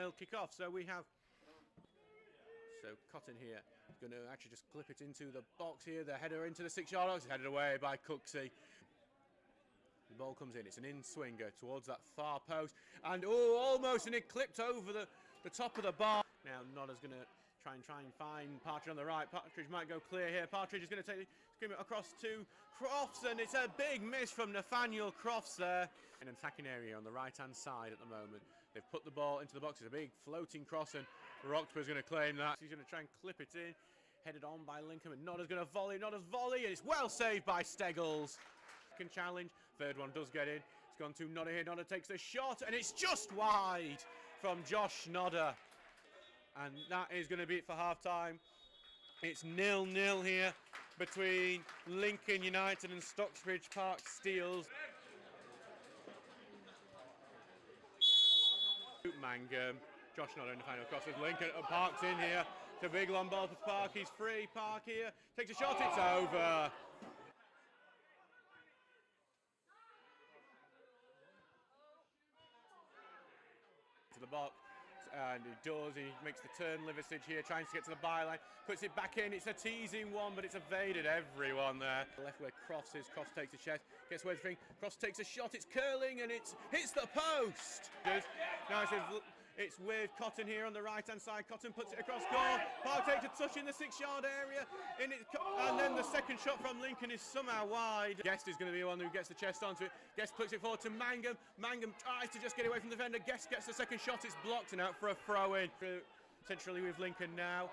they'll kick off. So we have... So Cotton here is going to actually just clip it into the box here. The header into the 6-yard box. It's headed away by Cooksey. The ball comes in. It's an in-swinger towards that far post. And almost, and it clipped over the top of the bar. Now Nodder's going to try and find Partridge on the right. Partridge might go clear here. Partridge is going to scream it across to Crofts, and it's a big miss from Nathaniel Crofts there. In an attacking area on the right-hand side at the moment. They've put the ball into the box. It's a big floating cross, and Roxburgh's going to claim that. He's going to try and clip it in. Headed on by Lincoln, and Nodder's going to volley. Nodder's volley, and it's well saved by Steggles. Second challenge. Third one does get in. It's gone to Nodder here. Nodder takes the shot, and it's just wide from Josh Nodder. And that is going to be it for half-time. It's 0-0 here between Lincoln United and Stocksbridge Park Steels. Mangum, Josh Nodder in the final cross with Lincoln. Park's in here. It's a big long ball for Park. He's free. Park here. Takes a shot. It's over. To the box. And he does, he makes the turn, Liversidge here, trying to get to the byline, puts it back in, it's a teasing one, but it's evaded everyone there. Left where Crofts is, Crofts takes a chest, gets away from the thing, Crofts takes a shot, it's curling, and it hits the post! Now it's with Cotton here on the right-hand side, Cotton puts it across goal, Park takes a touch in the 6-yard area, and then the second shot from Lincoln is somehow wide. Guest is going to be the one who gets the chest onto it, Guest puts it forward to Mangum, Mangum tries to just get away from the defender, Guest gets the second shot, it's blocked and out for a throw-in. Centrally with Lincoln now,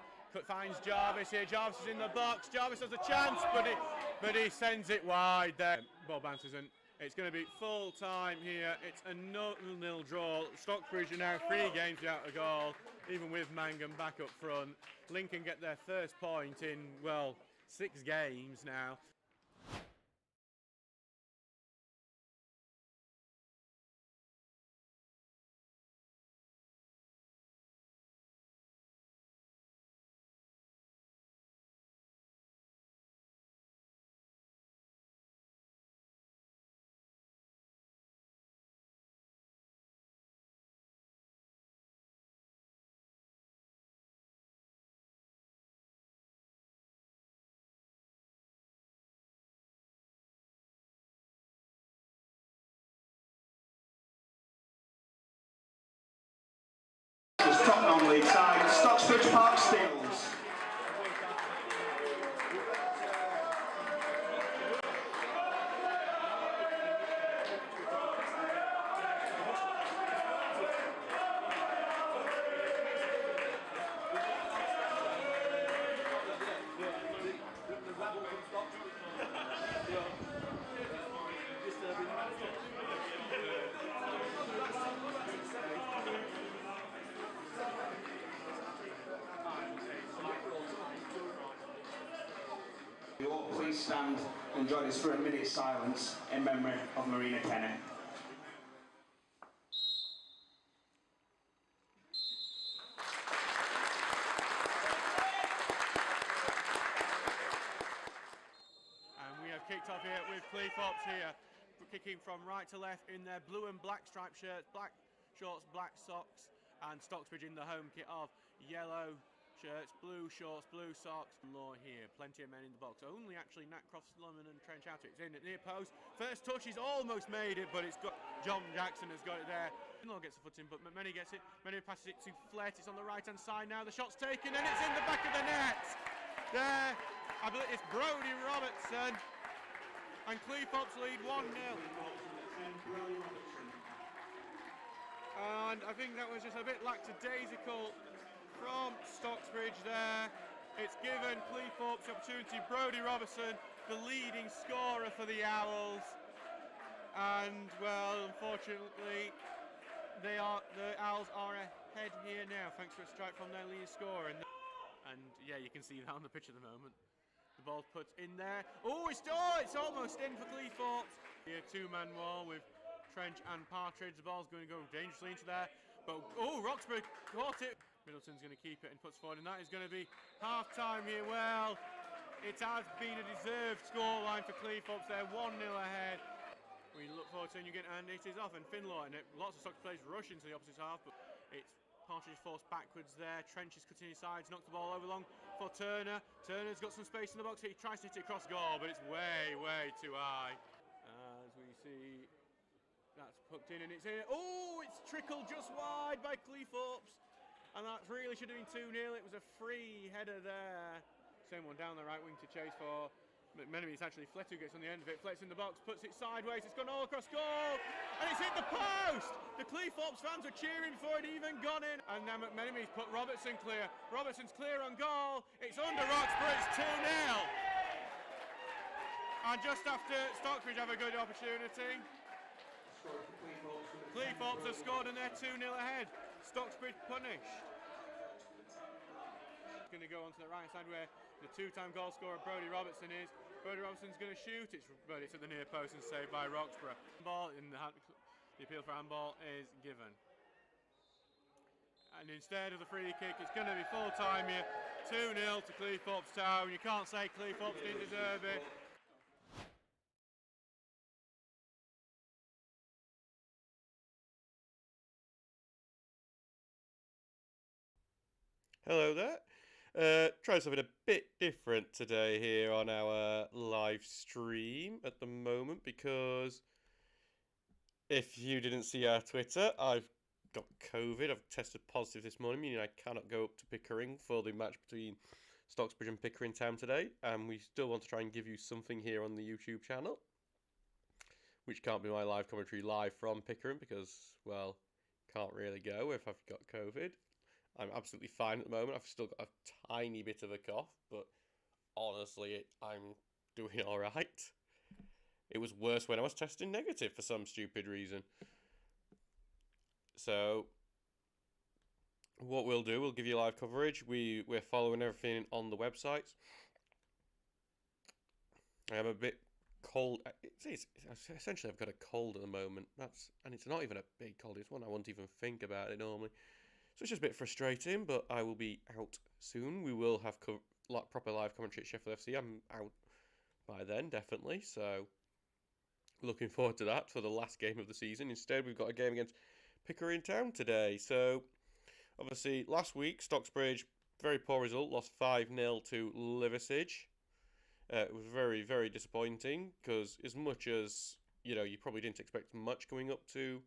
finds Jarvis here, Jarvis is in the box, Jarvis has a chance, but he sends it wide there. Ball bounces and it's going to be full time here. It's a 0-0 draw. Stockbridge are now 3 games without a goal, even with Mangum back up front. Lincoln get their first point in, well, 6 games now. Top non-league side, Stocksbridge Park Steels. You all please stand and join us for a minute's silence in memory of Marina Kenny. And we have kicked off here with Cleethorpes here, kicking from right to left in their blue and black striped shirts, black shorts, black socks, and Stocksbridge in the home kit of yellow shirts, blue shorts, blue socks. Law here, plenty of men in the box. Only actually Nat Crofts, Lemon and Trench out. It's in at near post. First touch, he's almost made it, but it's got John Jackson has got it there. Law gets the foot in, but McMenny gets it. McMenny passes it to Flett. It's on the right-hand side now. The shot's taken, and it's in the back of the net. There, I believe it's Brodie Robertson, and Cleethorpes lead 1-0. And I think that was just a bit lackadaisical from Stocksbridge there. It's given Cleethorpes the opportunity. Brodie Robertson, the leading scorer for the Owls. And, well, unfortunately, the Owls are ahead here now, thanks to a strike from their leading scorer. And yeah, you can see that on the pitch at the moment. The ball's put in there. Oh, it's almost in for Cleethorpes. Here, 2-man wall with Trench and Partridge. The ball's going to go dangerously into there. But, oh, Roxburgh caught it. Middleton's going to keep it and puts forward, and that is going to be half-time here. Well, it has been a deserved scoreline for Cleethorpes. They're 1-0 ahead. We look forward to seeing you again, and it is off. And Finlaw, and lots of Stockbridge players rush into the opposite half, but it's Partridge forced backwards there. Trench is cutting his sides, knocked the ball over long for Turner. Turner's got some space in the box. He tries to hit it across goal, but it's way, way too high. As we see, that's hooked in and it's in. Oh, it's trickled just wide by Cleethorpes. And that really should have been 2-0. It was a free header there. Same one down the right wing to chase for McMenemy. It's actually Flett who gets on the end of it. Flett's in the box, puts it sideways. It's gone all across goal. And it's hit the post. The Cleethorpes fans were cheering before it even gone in. And now McMenemy's put Robertson clear. Robertson's clear on goal. It's under Roxburgh. It's 2-0. And just after Stocksbridge have a good opportunity. Cleethorpes have scored and they're 2-0 ahead. Stocksbridge punished. Going to go onto the right side where the two-time goal scorer Brodie Robertson is. Brodie Robertson's going to shoot. But it's at the near post and saved by Roxburgh. Ball in the appeal for handball is given. And instead of the free kick, it's going to be full time here. 2-0 to Cleethorpes Town. You can't say Cleethorpes didn't deserve it. Hello there. Trying something a bit different today here on our live stream at the moment, because if you didn't see our Twitter, I've got COVID. I've tested positive this morning, meaning I cannot go up to Pickering for the match between Stocksbridge and Pickering Town today, and we still want to try and give you something here on the YouTube channel, which can't be my live commentary live from Pickering because, well, can't really go if I've got COVID. I'm absolutely fine at the moment. I've still got a tiny bit of a cough, but honestly, I'm doing all right. It was worse when I was testing negative for some stupid reason. So, what we'll do, we'll give you live coverage. We're following everything on the website. I am a bit cold. It's essentially, I've got a cold at the moment. And it's not even a big cold. It's one I won't even think about it normally. So it's just a bit frustrating, but I will be out soon. We will have proper live commentary at Sheffield FC. I'm out by then, definitely. So looking forward to that for the last game of the season. Instead, we've got a game against Pickering Town today. So obviously, last week, Stocksbridge, very poor result, lost 5-0 to Liversidge. It was very, very disappointing because as much as, you probably didn't expect much going up to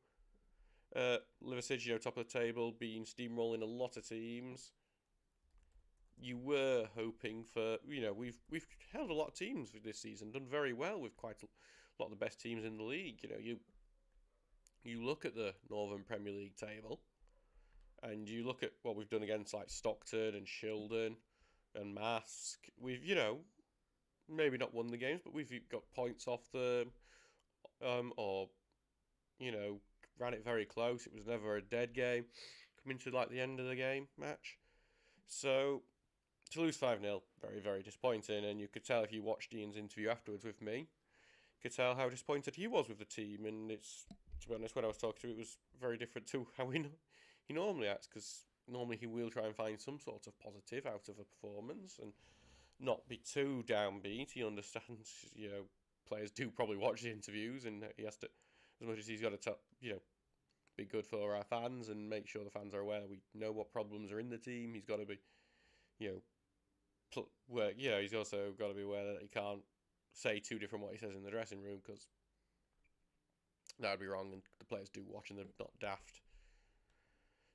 Liversidge, top of the table, being steamrolling a lot of teams. You were hoping for, we've held a lot of teams this season, done very well with quite a lot of the best teams in the league. You look at the Northern Premier League table, and you look at what we've done against like Stockton and Shildon and Mask. We've, maybe not won the games, but we've got points off them, ran it very close. It was never a dead game. Coming to like the end of the game match. So to lose 5-0, very, very disappointing. And you could tell if you watched Ian's interview afterwards with me, you could tell how disappointed he was with the team. And it's, to be honest, when I was talking to him, it was very different to how he normally acts, because normally he will try and find some sort of positive out of a performance and not be too downbeat. He understands, players do probably watch the interviews, and he has to, as much as he's got to, be good for our fans and make sure the fans are aware we know what problems are in the team. He's got to be, he's also got to be aware that he can't say too different what he says in the dressing room, because that would be wrong, and the players do watch and they're not daft.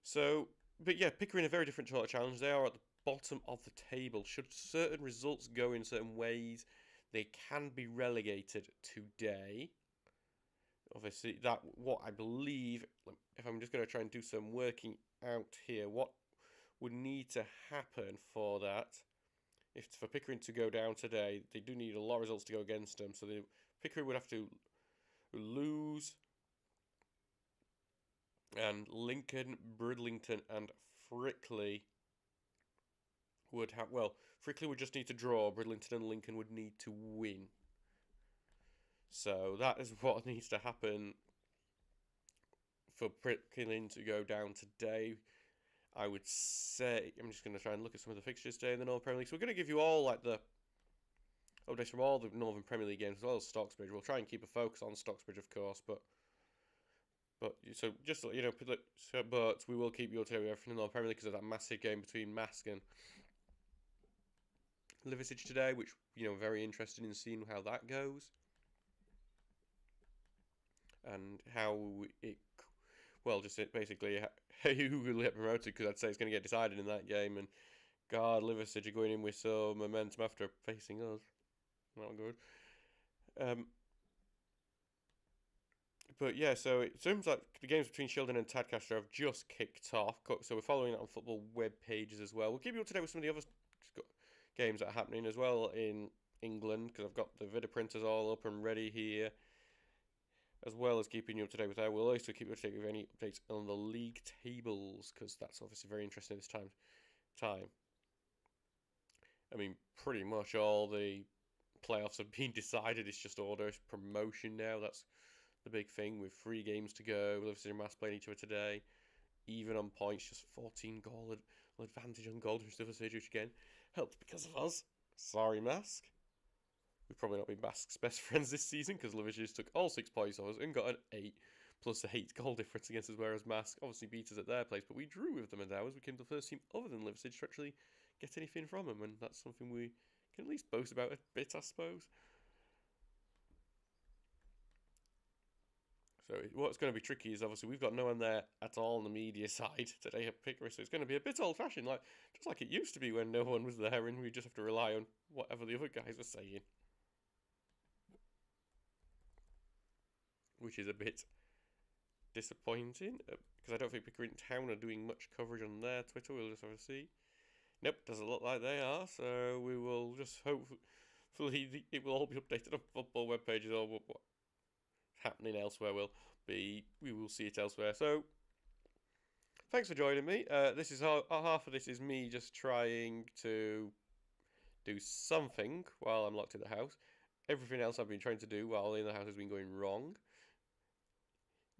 So, but yeah, Pickering a very different sort of challenge. They are at the bottom of the table. Should certain results go in certain ways, they can be relegated today. Obviously, that what I believe, if I'm just going to try and do some working out here, what would need to happen for that, if for Pickering to go down today, they do need a lot of results to go against them. So Pickering would have to lose, and Lincoln, Bridlington, and Frickley would have, Frickley would just need to draw. Bridlington and Lincoln would need to win. So that is what needs to happen for Pickering to go down today. I would say, I'm just going to try and look at some of the fixtures today in the Northern Premier League. So we're going to give you all like the updates from all the Northern Premier League games as well as Stocksbridge. We'll try and keep a focus on Stocksbridge, of course, but But so just to let you know, but we will keep you up to date with everything in the Premier League because of that massive game between Mask and Liverpool today, which very interested in seeing how that goes and how it. Well, just basically who will get promoted, because I'd say it's going to get decided in that game. And God, Liverpool are going in with some momentum after facing us. Not good. But yeah, so it seems like the games between Shildon and Tadcaster have just kicked off. So we're following it on football web pages as well. We'll keep you up to date with some of the other games that are happening as well in England, because I've got the video printers all up and ready here, as well as keeping you up to date with that. We'll also keep you up to date with any updates on the league tables, because that's obviously very interesting this time. I mean, pretty much all the playoffs have been decided. It's just order promotion now. That's the big thing, with 3 games to go. Liverpool and Mass playing each other today. Even on points, just 14 goal advantage on goal to Liverpool, which again helped because of us. Sorry, Mask. We've probably not been Mask's best friends this season, because Liverpool just took all 6 points off us and got an 8 plus 8 goal difference against us, whereas Mask obviously beat us at their place, but we drew with them at ours. We became the first team other than Liverpool to actually get anything from them, and that's something we can at least boast about a bit, I suppose. So what's going to be tricky is obviously we've got no one there at all on the media side today at Pickering, so it's going to be a bit old-fashioned, just like it used to be when no one was there and we just have to rely on whatever the other guys were saying. Which is a bit disappointing, because I don't think Pickering Town are doing much coverage on their Twitter. We'll just have to see. Nope, doesn't look like they are, so we will just hopefully it will all be updated on football web pages, or what's happening elsewhere we will see it elsewhere. So thanks for joining me. This is half of this is me just trying to do something while I'm locked in the house. Everything else I've been trying to do while in the house has been going wrong.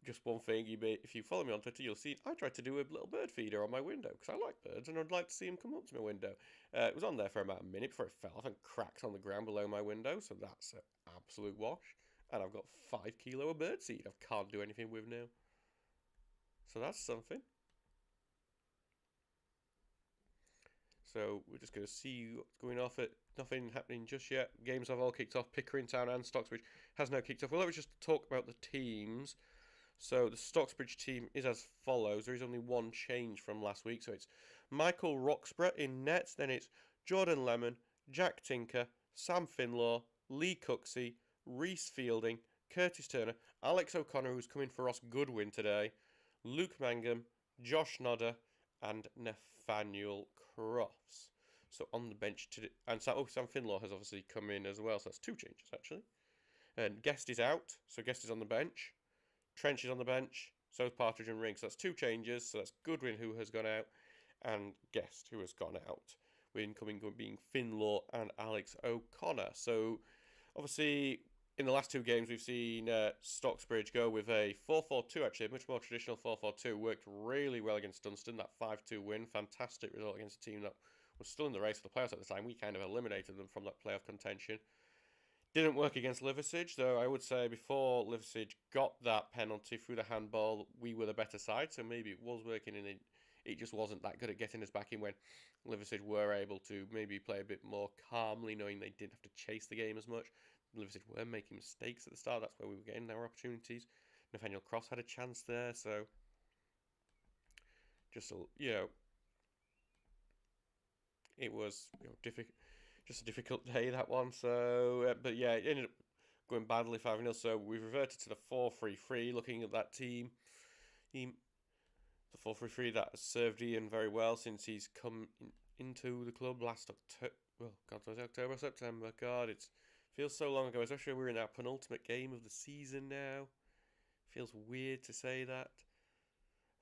Just one thing, if you follow me on Twitter, you'll see I tried to do a little bird feeder on my window, because I like birds and I'd like to see them come up to my window. It was on there for about a minute before it fell off and cracked on the ground below my window, so that's an absolute wash. And I've got 5 kilo of birdseed I can't do anything with now. So that's something. So we're just going to see what's going off. Nothing happening just yet. Games have all kicked off. Pickering Town and Stocksbridge has now kicked off. Well, let's just talk about the teams. So the Stocksbridge team is as follows. There is only one change from last week. So it's Michael Roxburgh in net. Then it's Jordan Lemon, Jack Tinker, Sam Finlaw, Lee Cooksey, Reese Fielding, Curtis Turner, Alex O'Connor, who's coming for Ross Goodwin today, Luke Mangum, Josh Nodder, and Nathaniel Crofts. So on the bench today, and Sam Finlaw has obviously come in as well. So that's 2 changes actually. And Guest is out, so Guest is on the bench. Trench is on the bench, so is Partridge and Ring. So that's 2 changes. So that's Goodwin, who has gone out, and Guest, who has gone out. With incoming being Finlaw and Alex O'Connor. So obviously in the last 2 games we've seen Stocksbridge go with a 4-4-2, actually a much more traditional 4-4-2. Worked really well against Dunstan, that 5-2 win. Fantastic result against a team that was still in the race for the playoffs at the time. We kind of eliminated them from that playoff contention. Didn't work against Liversidge, though I would say before Liversidge got that penalty through the handball, we were the better side, so maybe it was working, and it just wasn't that good at getting us back in when Liversidge were able to maybe play a bit more calmly, knowing they didn't have to chase the game as much. Liversidge were making mistakes at the start, that's where we were getting our opportunities. Nathaniel Cross had a chance there, so just, it was just a difficult day, that one. So, but yeah, it ended up going badly 5-0. So we've reverted to the 4-3-3. Looking at that team, the 4-3-3 that has served Ian very well since he's come into the club last October. Well, God, was it October, September? God, it feels so long ago. Especially when we're in our penultimate game of the season now. Feels weird to say that.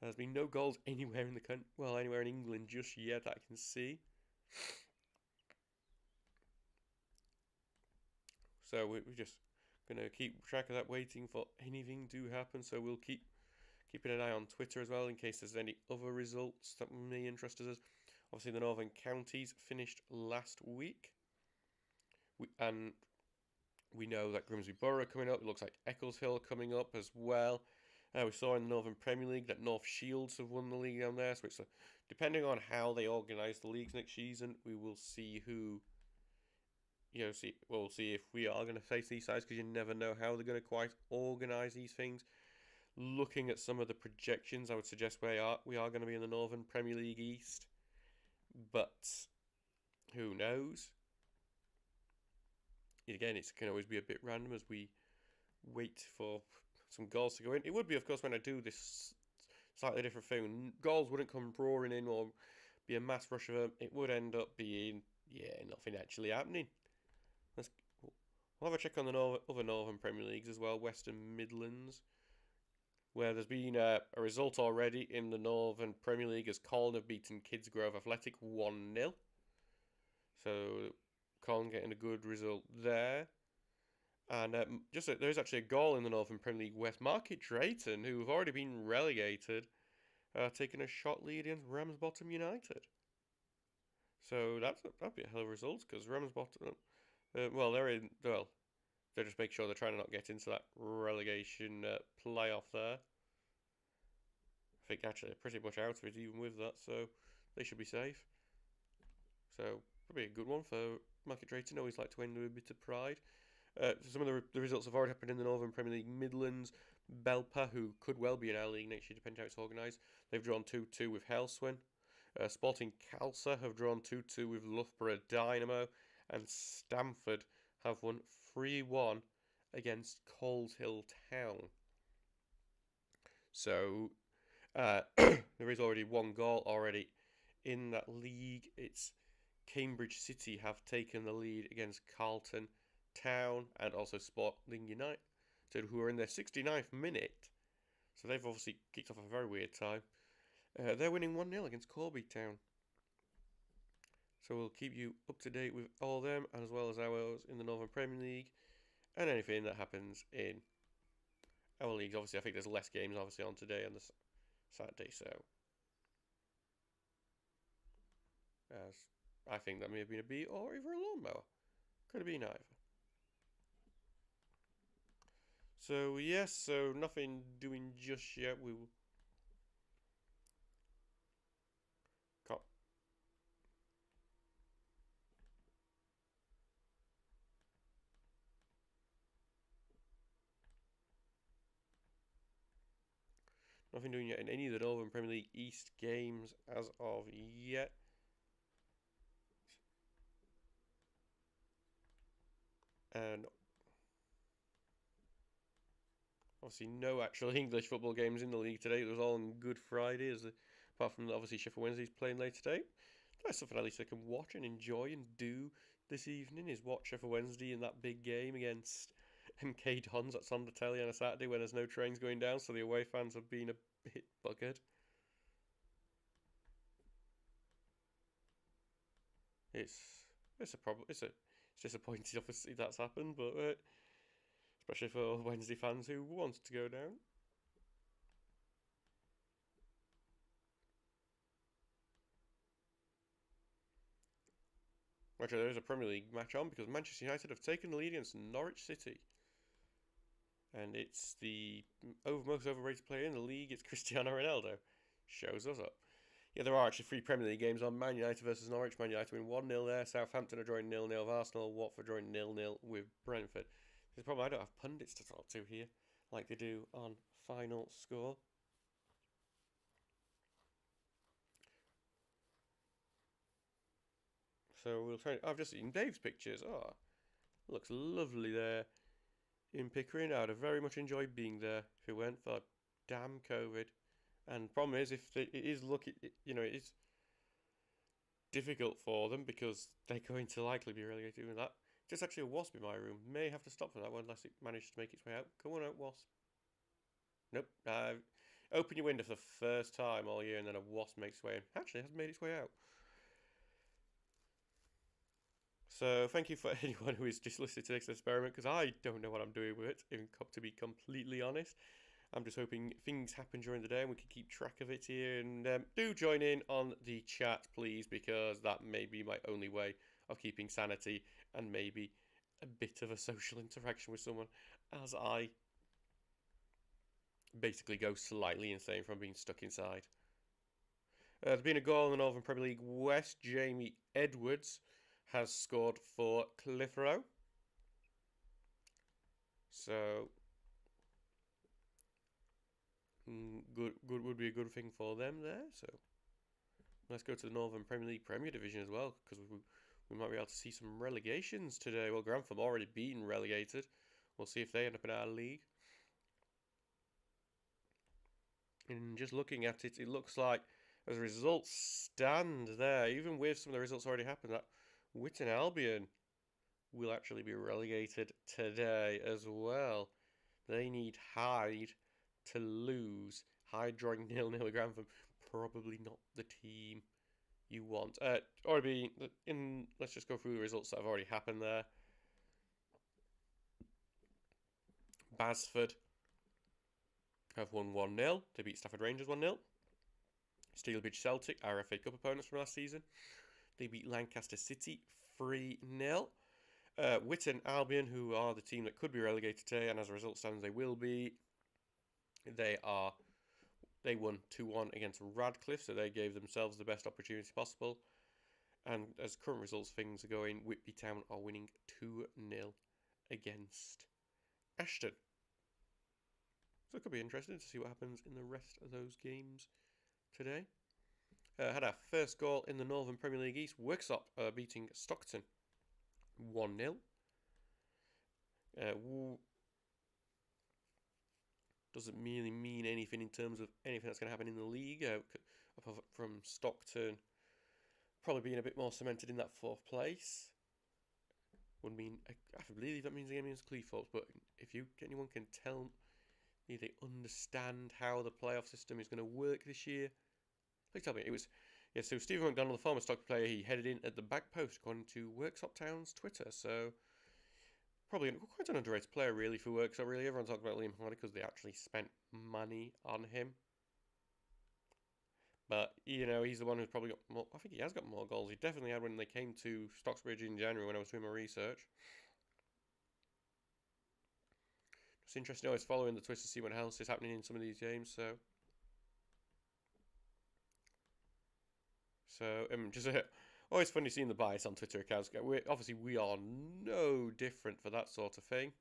There's been no goals anywhere in anywhere in England just yet that I can see. So we're just going to keep track of that, waiting for anything to happen. So we'll keeping an eye on Twitter as well in case there's any other results that may interest us. Obviously, the Northern Counties finished last week. We know that Grimsby Borough coming up. It looks like Eccleshill coming up as well. We saw in the Northern Premier League that North Shields have won the league down there, so it's depending on how they organise the leagues next season, we will see who. We'll see if we are going to face these sides, because you never know how they're going to quite organise these things. Looking at some of the projections, I would suggest we are going to be in the Northern Premier League East, but who knows? Again, it can always be a bit random as we wait for some goals to go in. It would be, of course, when I do this slightly different thing. Goals wouldn't come roaring in or be a mass rush of them. It would end up being, nothing actually happening. We'll have a check on the other Northern Premier Leagues as well, Western Midlands, where there's been a result already in the Northern Premier League as Colne have beaten Kidsgrove Athletic 1-0. So Colne getting a good result there. And there is actually a goal in the Northern Premier League West. Market Drayton, who have already been relegated, taking a shot lead against Ramsbottom United. So that'd be a hell of a result, because Ramsbottom, they just make sure they're trying to not get into that relegation playoff there. I think actually they're pretty much out of it even with that, so they should be safe. So probably a good one for Market Drayton. Always like to end with a bit of pride. Some of the results have already happened in the Northern Premier League Midlands. Belper, who could well be in our league next year, depending how it's organised, they've drawn 2-2 with Helswyn. Sporting Calcer have drawn 2-2 with Loughborough Dynamo, and Stamford have won 3-1 against Coleshill Town. So there is already one goal already in that league. It's Cambridge City have taken the lead against Carlton Town and also Sporting United, who are in their 69th minute. So they've obviously kicked off a very weird time. They're winning 1-0 against Corby Town. So we'll keep you up to date with all of them, as well as ours in the Northern Premier League, and anything that happens in our leagues. Obviously, I think there's less games obviously on today and the Saturday, so as I think that may have been a bee or even a lawnmower. Could have been either. So yes, so nothing doing just yet. We will. Nothing doing yet in any of the Northern Premier League East games as of yet. And obviously no actual English football games in the league today. It was all on Good Friday, apart from obviously Sheffield Wednesday's playing later today. That's something at least I can watch and enjoy and do this evening, is watch Sheffield Wednesday in that big game against MK Dons. That's on the telly on a Saturday when there's no trains going down, so the away fans have been a bit buggered. It's a problem. It's disappointing, obviously, that's happened, but especially for Wednesday fans who want to go down. Actually, there is a Premier League match on because Manchester United have taken the lead against Norwich City. And it's the most overrated player in the league. It's Cristiano Ronaldo. Shows us up. Yeah, there are actually 3 Premier League games on. Man United versus Norwich. Man United win 1-0 there. Southampton are drawing 0-0 with Arsenal. Watford drawing 0-0 with Brentford. The problem, I don't have pundits to talk to here like they do on Final Score. So we'll try. I've just seen Dave's pictures. Oh, looks lovely there in Pickering. I'd have very much enjoyed being there if it weren't for damn COVID. And the problem is, it is difficult for them because they're going to likely be relegated with that. Just actually a wasp in my room. May have to stop for that one unless it managed to make its way out. Come on out, wasp. Nope. Open your window for the first time all year and then a wasp makes its way in. Actually, it hasn't made its way out. So thank you for anyone who is just listening to this experiment, because I don't know what I'm doing with it, to be completely honest. I'm just hoping things happen during the day and we can keep track of it here. And do join in on the chat, please, because that may be my only way of keeping sanity and maybe a bit of a social interaction with someone as I basically go slightly insane from being stuck inside. There's been a goal in the Northern Premier League West. Jamie Edwards has scored for Clitheroe. So, good would be a good thing for them there. So, let's go to the Northern Premier League Premier Division as well, because we might be able to see some relegations today. Well, Grantham already been relegated. We'll see if they end up in our league. And just looking at it, it looks like as results stand there, even with some of the results already happened, that Witton Albion will actually be relegated today as well. They need Hyde to lose. Hyde drawing 0-0 with Grantham. Probably not the team you want. Let's just go through the results that have already happened there. Basford have won 1-0. They beat Stafford Rangers 1-0. Steelbridge Celtic, our FA Cup opponents from last season. They beat Lancaster City 3-0. Witton Albion, who are the team that could be relegated today, and as a result stands they will be. They won 2-1 against Radcliffe, so they gave themselves the best opportunity possible. And as current results things are going, Whitby Town are winning 2-0 against Ashton. So it could be interesting to see what happens in the rest of those games today. Had our first goal in the Northern Premier League East. Worksop beating Stockton 1-0. Doesn't really mean anything in terms of anything that's going to happen in the league. Apart from Stockton probably being a bit more cemented in that 4th place. Would mean, I believe that means the game against Cleethorpes, but if anyone can tell me they understand how the playoff system is going to work this year, please tell me. So Stephen McDonald, the former Stockton player, he headed in at the back post according to Worksop Town's Twitter, so probably quite an underrated player really for Worksop. Really, everyone's talking about Liam Hardy because they actually spent money on him. But, he's the one who's probably got more. I think he has got more goals. He definitely had when they came to Stocksbridge in January when I was doing my research. It's interesting always following the Twitter to see what else is happening in some of these games. Just always funny seeing the bias on Twitter accounts. We are no different for that sort of thing.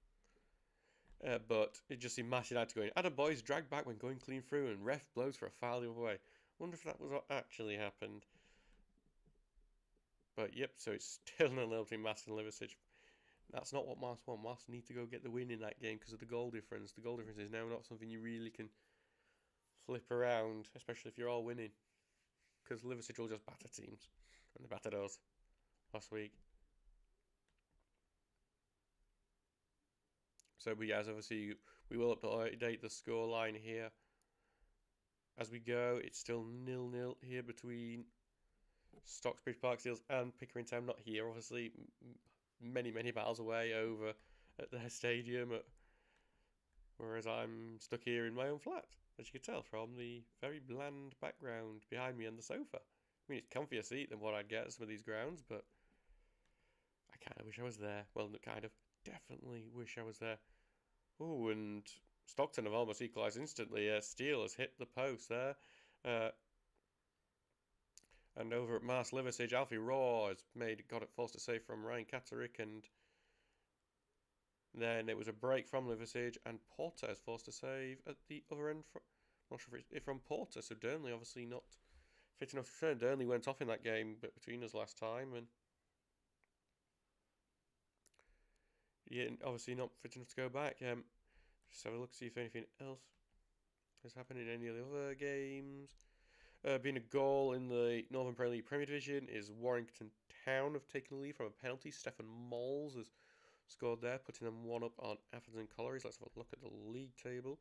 But it just seemed Matt United going, Adam Boys dragged back when going clean through and ref blows for a foul the other way. Wonder if that was what actually happened. But yep, so it's still 0-0 between Mass and Liversidge. That's not what Mass want. Mass need to go get the win in that game because of the goal difference. The goal difference is now not something you really can flip around, especially if you're all winning. Because Liversidge will just batter teams. And they battered us last week. So, but yes, obviously, we will update the scoreline here. As we go, it's still 0-0 here between Stocksbridge Park Steels and Pickering Town. Not here, obviously, many miles away over at their stadium. Whereas I'm stuck here in my own flat, as you can tell from the very bland background behind me on the sofa. I mean, it's comfier seat than what I'd get at some of these grounds, but I kind of wish I was there. Well, definitely wish I was there. Oh, and Stockton have almost equalised instantly. Steele has hit the post there. And over at Mars Liversidge, Alfie Raw has got it forced to save from Ryan Catterick, and then it was a break from Liversidge, and Porter is forced to save at the other end. Not sure if it's from Porter, so Durnley obviously not fit enough to turn. Durnley went off in that game between us last time, and yeah, obviously not fit enough to go back. Just have a look, see if anything else has happened in any of the other games. Being a goal in the Northern Premier League Premier Division is Warrington Town have taken the lead from a penalty. Stefan Moles has scored there, putting them 1 up on Atherton Collieries. Let's have a look at the league table.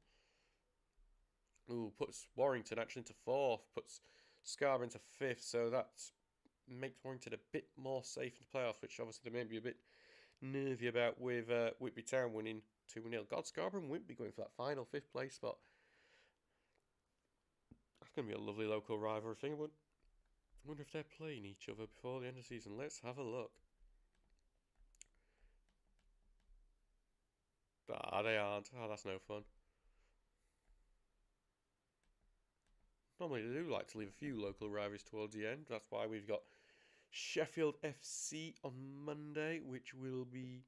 Ooh, puts Warrington actually into 4th, puts Scarborough into 5th, so that makes Warrington a bit more safe in the playoffs, which obviously they may be a bit nervy about with Whitby Town winning 2-0. God, Scarborough and Whitby going for that final 5th place spot. That's going to be a lovely local rivalry thing. I wonder if they're playing each other before the end of the season. Let's have a look. They aren't. Oh, that's no fun. Normally they do like to leave a few local rivalries towards the end. That's why we've got Sheffield FC on Monday, which will be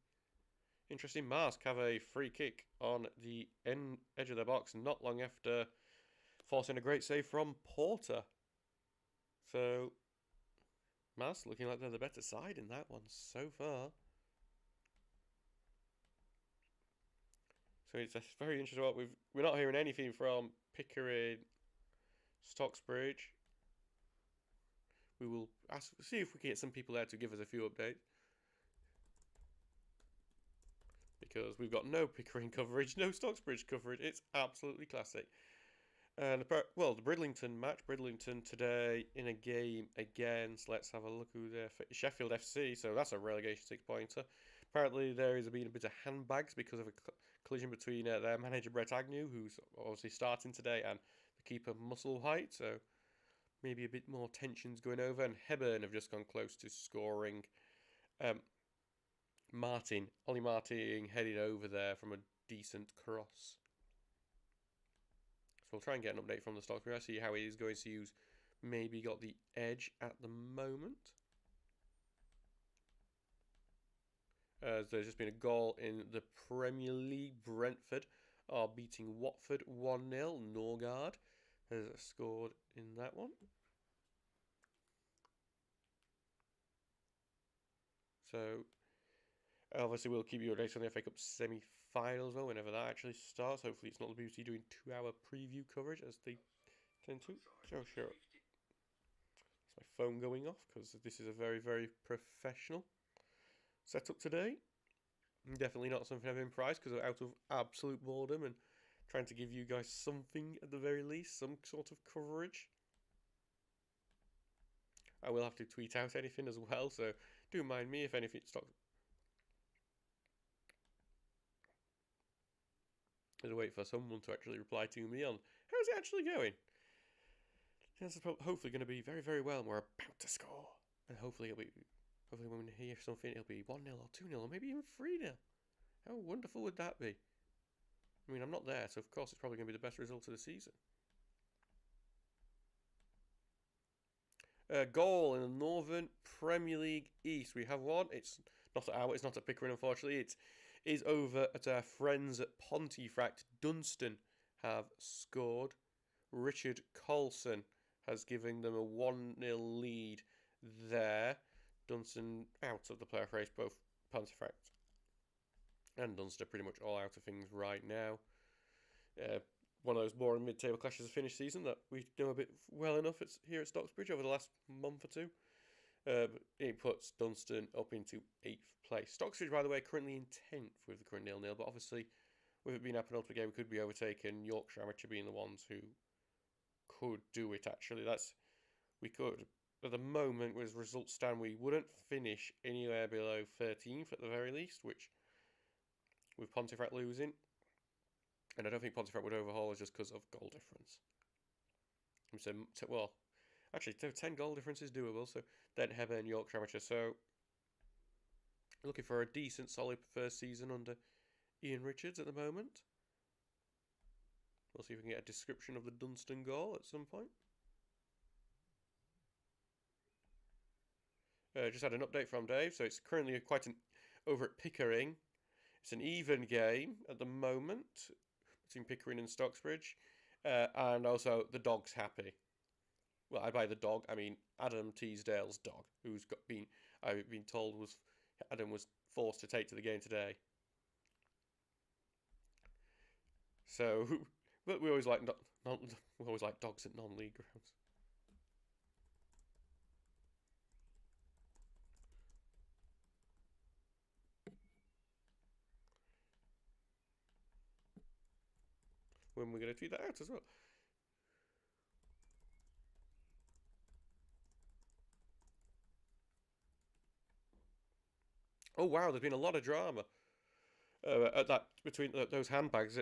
interesting. Marsk have a free kick on the edge of the box not long after forcing a great save from Porter. So Marsk looking like they're the better side in that one so far. So it's very interesting. What we're not hearing anything from Pickering, Stocksbridge. We will see if we can get some people there to give us a few updates. Because we've got no Pickering coverage, no Stocksbridge coverage. It's absolutely classic. And well, the Bridlington match. Bridlington today in a game against. Let's have a look who they're. Sheffield FC. So that's a relegation 6-pointer. Apparently there has been a bit of handbags because of a collision between their manager Brett Agnew, who's obviously starting today, and the keeper Musselwhite. So maybe a bit more tensions going over. And Hebburn have just gone close to scoring. Ollie Martin heading over there from a decent cross. So we'll try and get an update from the Stocksbridge. I see how he is going to use. Maybe got the edge at the moment. There's just been a goal in the Premier League. Brentford are beating Watford 1-0. Norgard has scored in that one. So obviously we'll keep you updated on the FA Cup semi-finals well whenever that actually starts. Hopefully it's not the BBC doing 2-hour preview coverage as they tend to. Oh, sure. That's my phone going off because this is a very, very professional setup today. Definitely not something I've improvised because I'm out of absolute boredom and trying to give you guys something at the very least, some sort of coverage. I will have to tweet out anything as well, so do mind me if anything stops. I'll wait for someone to actually reply to me on how's it actually going. It's hopefully going to be very, very well, and we're about to score. And hopefully when we hear something, it'll be 1-0 or 2-0 or maybe even 3-0. How wonderful would that be? I mean, I'm not there, so of course it's probably going to be the best result of the season. Goal in the Northern Premier League East. We have one. It's not at it's not at Pickering, unfortunately. It is over at our friends at Pontefract. Dunstan have scored. Richard Colson has given them a 1-0 lead there. Dunstan out of the playoff race, both Pontefract and Dunster pretty much all out of things right now. One of those boring mid-table clashes of finish season that we know a bit well enough here at Stocksbridge over the last month or two. It puts Dunstan up into 8th place. Stocksbridge, by the way, currently in 10th with the current 0-0, but obviously with it being a penultimate game, we could be overtaken. Yorkshire Amateur being the ones who could do it, actually. We could. At the moment, as results stand, we wouldn't finish anywhere below 13th at the very least, which with Pontefract losing. And I don't think Pontefract would overhaul us just because of goal difference. So, well, actually, 10 goal difference is doable. So then Hebburn, Yorkshire Amateur. So looking for a decent, solid first season under Ian Richards at the moment. We'll see if we can get a description of the Dunstan goal at some point. Just had an update from Dave. So it's currently over at Pickering. It's an even game at the moment between Pickering and Stocksbridge. And also the dog's happy. Well, by the dog, I mean Adam Teasdale's dog, who's I've been told Adam was forced to take to the game today. So, but we always like dogs at non-league grounds. When we're going to tweet that out as well. Oh wow, there's been a lot of drama between those handbags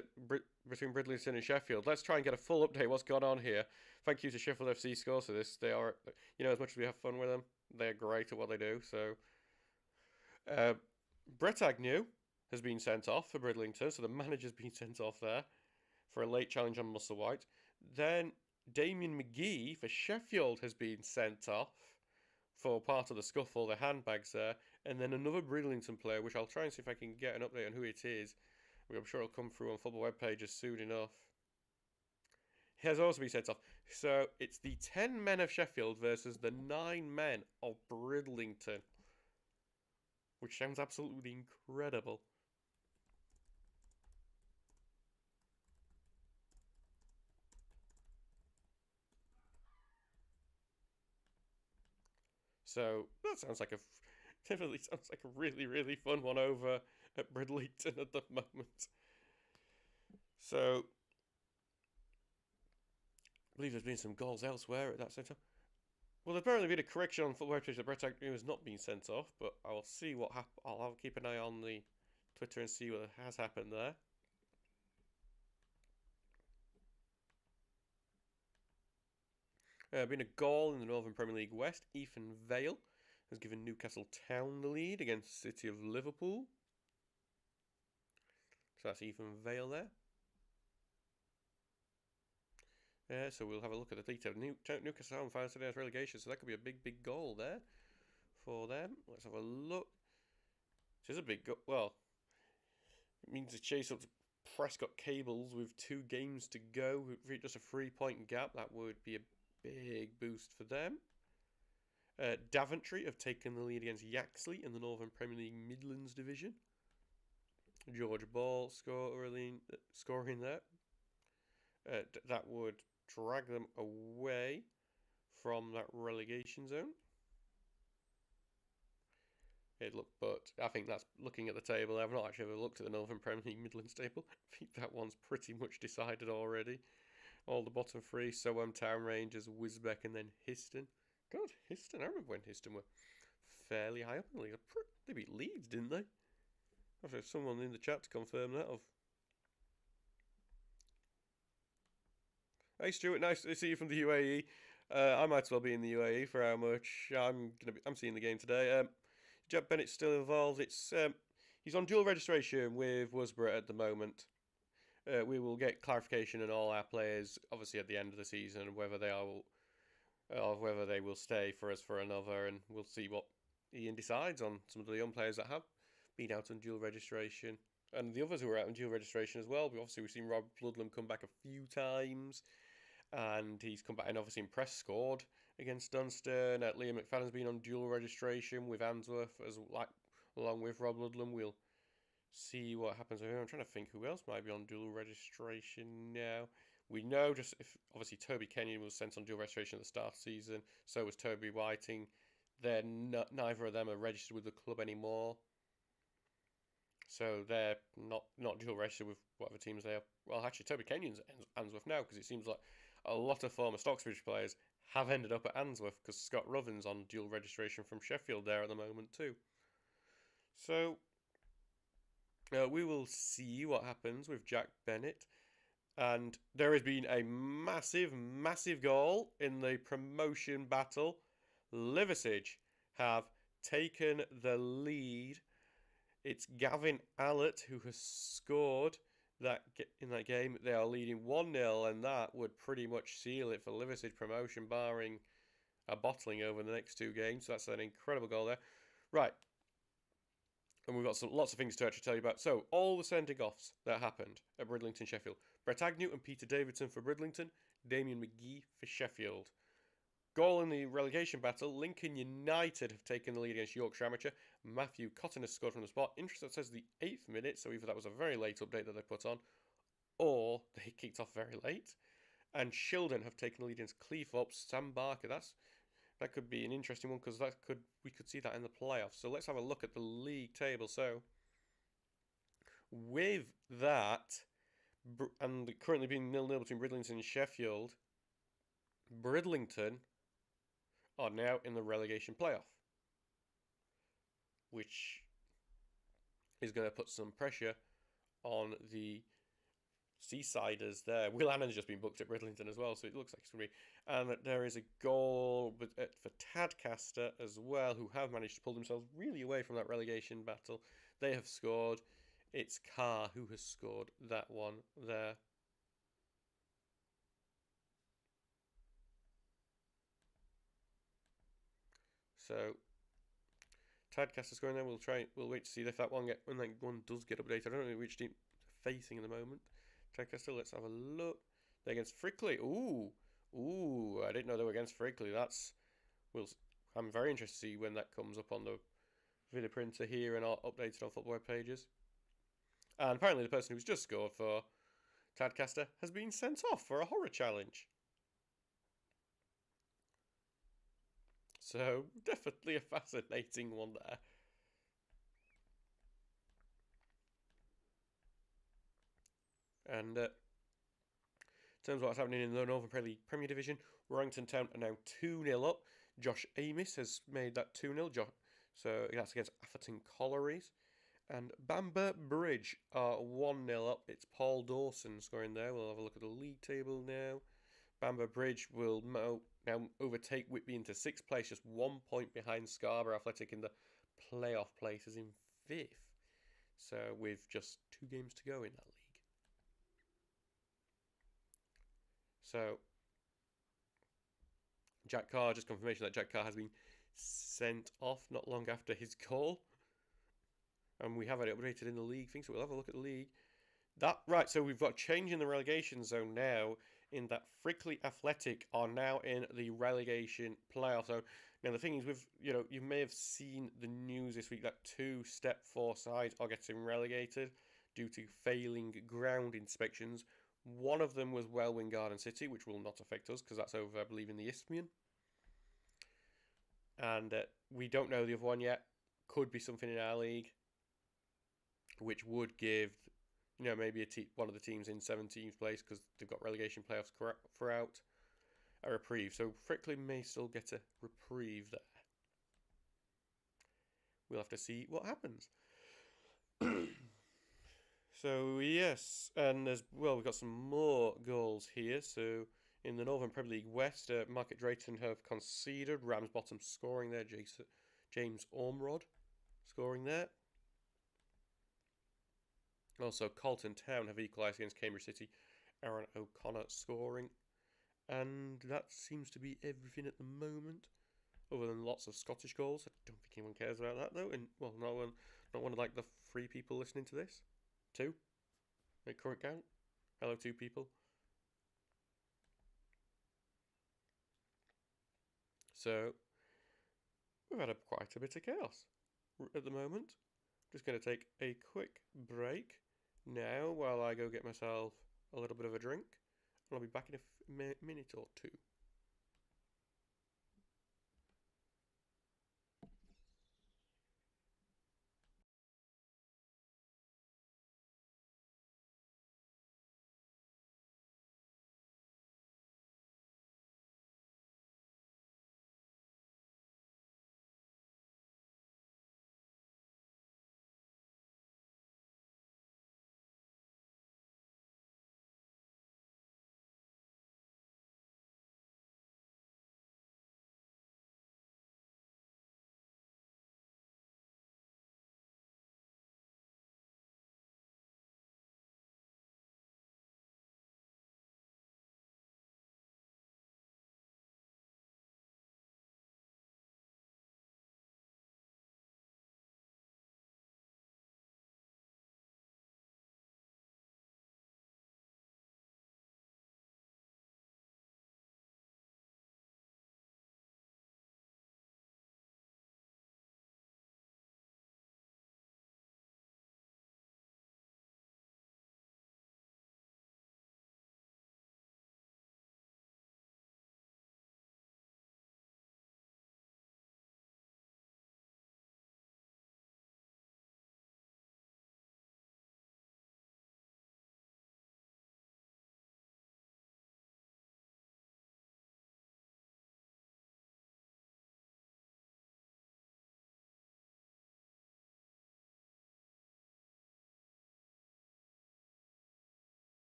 between Bridlington and Sheffield. Let's try and get a full update what's gone on here. Thank you to Sheffield FC Scores for this. They are, as much as we have fun with them, they're great at what they do. So, Brett Agnew has been sent off for Bridlington, so the manager's been sent off there for a late challenge on Musselwhite. Then Damien McGee for Sheffield has been sent off for part of the scuffle, the handbags there. And then another Bridlington player, which I'll try and see if I can get an update on who it is. I'm sure it'll come through on football web pages soon enough. He has also been sent off. So it's the 10 men of Sheffield versus the 9 men of Bridlington, which sounds absolutely incredible. So that sounds like definitely sounds like a really, really fun one over at Bridlington at the moment. So I believe there's been some goals elsewhere at that centre. Well, there's apparently been a correction on football page that Brett Agnew has not been sent off, but I'll see what I'll keep an eye on the Twitter and see what has happened there. Been a goal in the Northern Premier League West. Ethan Vale has given Newcastle Town the lead against the City of Liverpool. So that's Ethan Vale there. So we'll have a look at the detail. Newcastle Town finds today's relegation, so that could be a big, big goal there for them. Let's have a look. This is a big goal. Well, it means to chase up to Prescott Cables with 2 games to go. Just a 3-point gap. That would be a big boost for them. Daventry have taken the lead against Yaxley in the Northern Premier League Midlands Division. George Ball scoring there. That would drag them away from that relegation zone. But I think that's looking at the table. I've not actually ever looked at the Northern Premier League Midlands table. I think that one's pretty much decided already. All the bottom 3, so Town Rangers, Wisbech, and then Histon. God, Histon, I remember when Histon were fairly high up in the league. They beat Leeds, didn't they? I've had someone in the chat to confirm that. Hey Stuart, nice to see you from the UAE. I might as well be in the UAE for how much I'm seeing the game today. Jack Bennett's still involved. He's on dual registration with Worsborough at the moment. We will get clarification on all our players, obviously at the end of the season, whether they will stay for us for another, and we'll see what Ian decides on some of the young players that have been out on dual registration, and the others who are out on dual registration as well. We've seen Rob Ludlam come back a few times, and he's come back and obviously impressed, scored against Dunstan. Liam McFadden's been on dual registration with Answorth along with Rob Ludlam. We'll see what happens here. I'm trying to think who else might be on dual registration now. We know obviously Toby Kenyon was sent on dual registration at the start of the season. So was Toby Whiting. Neither of them are registered with the club anymore. So they're not dual registered with whatever teams they are. Well, actually, Toby Kenyon's at Answorth now, because it seems like a lot of former Stocksbridge players have ended up at Answorth, because Scott Rovin's on dual registration from Sheffield there at the moment too. So we will see what happens with Jack Bennett. And there has been a massive, massive goal in the promotion battle. Liversidge have taken the lead. It's Gavin Allett who has scored in that game. They are leading 1-0, and that would pretty much seal it for Liversidge promotion, barring a bottling over the next 2 games. So that's an incredible goal there. Right. And we've got lots of things to actually tell you about. So, all the sending offs that happened at Bridlington, Sheffield. Brett Agnew and Peter Davidson for Bridlington. Damien McGee for Sheffield. Goal in the relegation battle. Lincoln United have taken the lead against Yorkshire Amateur. Matthew Cotton has scored from the spot. Interesting, that says the 8th minute, so either that was a very late update that they put on, or they kicked off very late. And Shildon have taken the lead against Cleethorpes. Sam Barker, that could be an interesting one, because we could see that in the playoffs. So let's have a look at the league table. So with that, and currently being 0-0 between Bridlington and Sheffield, Bridlington are now in the relegation playoff, which is going to put some pressure on the Seasiders there. Will Annan's just been booked at Bridlington as well, so it looks like it's going to be. And there is a goal for Tadcaster as well, who have managed to pull themselves really away from that relegation battle. They have scored. It's Carr who has scored that one there. So Tadcaster's going there. We'll wait to see if that one when that one does get updated. I don't know which team they're facing at the moment. Tadcaster, let's have a look. They're against Frickley. Ooh, I didn't know they were against Frickley. I'm very interested to see when that comes up on the video printer here and updated on football web pages. And apparently the person who's just scored for Tadcaster has been sent off for a horror challenge. So, definitely a fascinating one there. And in terms of what's happening in the Northern Premier Division, Warrington Town are now 2-0 up. Josh Amis has made that 2-0. So that's against Atherton Collieries. And Bamber Bridge are 1-0 up. It's Paul Dawson scoring there. We'll have a look at the league table now. Bamber Bridge will now overtake Whitby into 6th place, just 1 point behind Scarborough Athletic in the playoff places in 5th. So with just 2 games to go in that league. So Jack Carr, just confirmation that Jack Carr has been sent off not long after his call. And we have it updated in the league thing, so we'll have a look at the league. So we've got a change in the relegation zone now, in that Frickley Athletic are now in the relegation playoff zone. Now the thing is, you may have seen the news this week that 2 Step 4 sides are getting relegated due to failing ground inspections. One of them was Welwyn Garden City, which will not affect us because that's over, I believe, in the Isthmian. And we don't know the other one yet. Could be something in our league, which would give, maybe one of the teams in 17th place, because they've got relegation playoffs throughout, a reprieve. So Frickley may still get a reprieve there. We'll have to see what happens. So yes, and as well, we've got some more goals here. So in the Northern Premier League West, Market Drayton have conceded. Ramsbottom scoring there. James Ormrod scoring there. Also, Colton Town have equalised against Cambridge City. Aaron O'Connor scoring. And that seems to be everything at the moment, other than lots of Scottish goals. I don't think anyone cares about that, though. And, well, not one of, the 3 people listening to this. 2? Make current count. Hello, 2 people. So, we've had quite a bit of chaos at the moment. Just going to take a quick break now while I go get myself a little bit of a drink. And I'll be back in a minute or 2.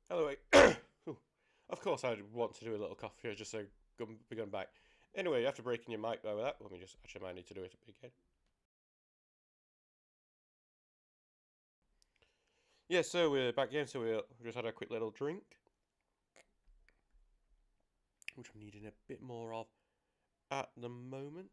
Anyway, of course I'd want to do a little cough here just so be going back. Anyway, after breaking your mic there with that, let me just, actually I might need to do it again. Yeah, so we're back again, so we just had a quick little drink, which I'm needing a bit more of at the moment.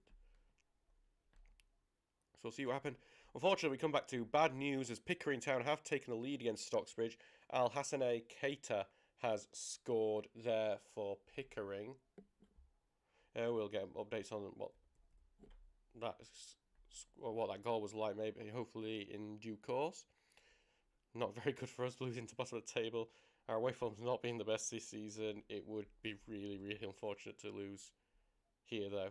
So we'll see what happened. Unfortunately, we come back to bad news as Pickering Town have taken the lead against Stocksbridge. Al Hassane Keita has scored there for Pickering. We'll get updates on what that goal was like, maybe hopefully in due course. Not very good for us losing to bottom of the table. Our away form's not being the best this season. It would be really, really unfortunate to lose here, though.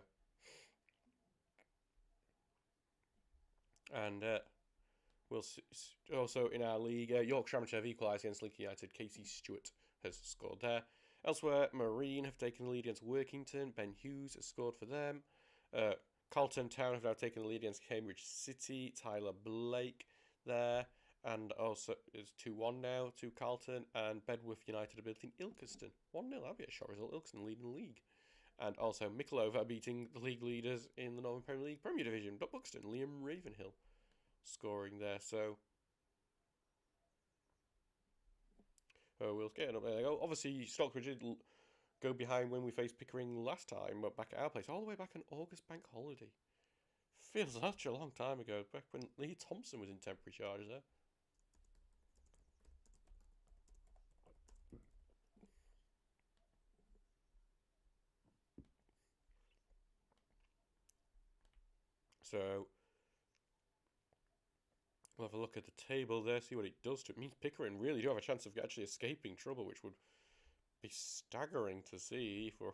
And we'll see. Also in our league, Yorkshire Amateur have equalised against Lincoln United. Casey Stewart has scored there. Elsewhere, Marine have taken the lead against Workington. Ben Hughes has scored for them. Carlton Town have now taken the lead against Cambridge City. Tyler Blake there. And also it's 2-1 now to Carlton. And Bedworth United are beating Ilkeston. 1-0, that'd be a short result. Ilkeston leading the league. And also Micklehove are beating the league leaders in the Northern Premier League Premier Division. Buxton, Liam Ravenhill scoring there. So we'll get an up there. Obviously, Stockbridge did go behind when we faced Pickering last time, but back at our place, all the way back on August bank holiday. Feels such a long time ago, back when Lee Thompson was in temporary charge there. So we'll have a look at the table there, see what it does to it. It means Pickering really do have a chance of actually escaping trouble, which would be staggering to see if we're...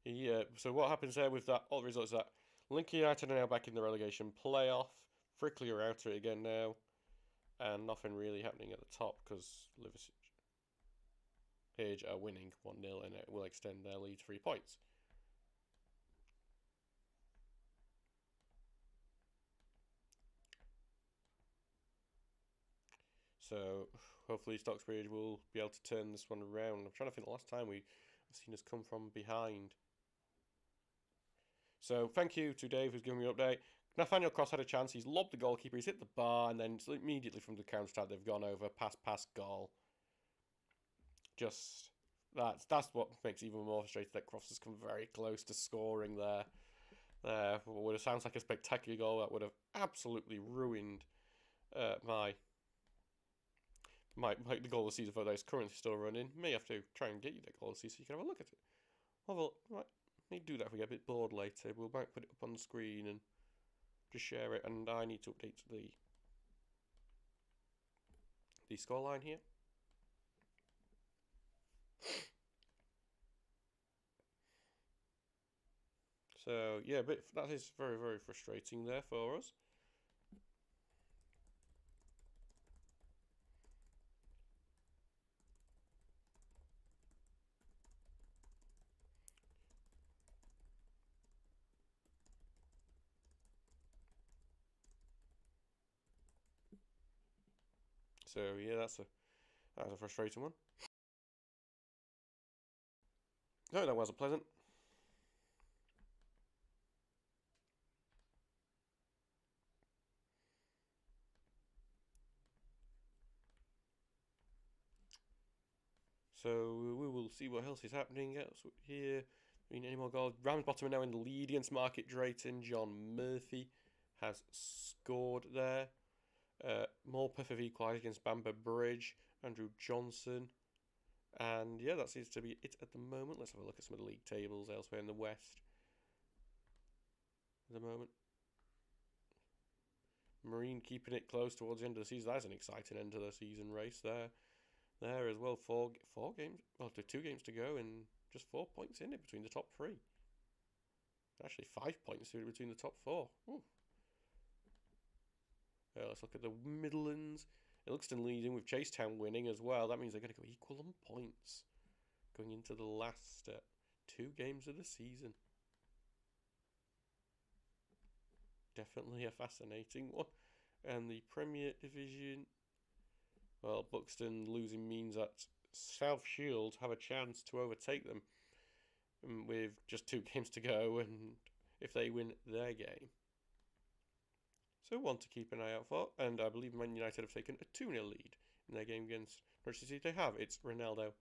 Yeah, so what happens there with that, all the results is that Lincoln United are now back in the relegation playoff. Frickley are out of it again now. And nothing really happening at the top because Liverpool are winning 1-0 and it will extend their lead 3 points. So hopefully Stocksbridge will be able to turn this one around. I'm trying to think the last time we've seen us come from behind. So thank you to Dave who's giving me an update. Nathaniel Cross had a chance. He's lobbed the goalkeeper. He's hit the bar and then immediately from the counter attack they've gone over. Pass, goal. Just that's what makes it even more frustrating that Cross has come very close to scoring there. What sounds like a spectacular goal that would have absolutely ruined the goal of the season for those currently still running. May have to try and get you that goal of the season so you can have a look at it. Well, right, need to do that if we get a bit bored later. We'll might put it up on the screen and just share it. And I need to update the scoreline here. So yeah, but that is very, very frustrating there for us. So yeah, that's a frustrating one. No, that wasn't pleasant. So we will see what else is happening here. I mean, any more goals? Ramsbottom are now in the lead against Market Drayton. John Murphy has scored there. Morpeth have equalised against Bamber Bridge. Andrew Johnson. And yeah, that seems to be it at the moment. Let's have a look at some of the league tables elsewhere in the West. At the moment. Marine keeping it close towards the end of the season. That's an exciting end of the season race there. There as well. Four games. Well, 2 games to go and just 4 points in it between the top 3. Actually, 5 points between the top 4. Let's look at the Midlands. Ilkeston leading with Chasetown winning as well. That means they're going to go equal on points going into the last 2 games of the season. Definitely a fascinating one. And the Premier Division, well, Buxton losing means that South Shield have a chance to overtake them with just 2 games to go, and if they win their game. So one to keep an eye out for, and I believe Man United have taken a 2-0 lead in their game against Norwich City. They have, it's Ronaldo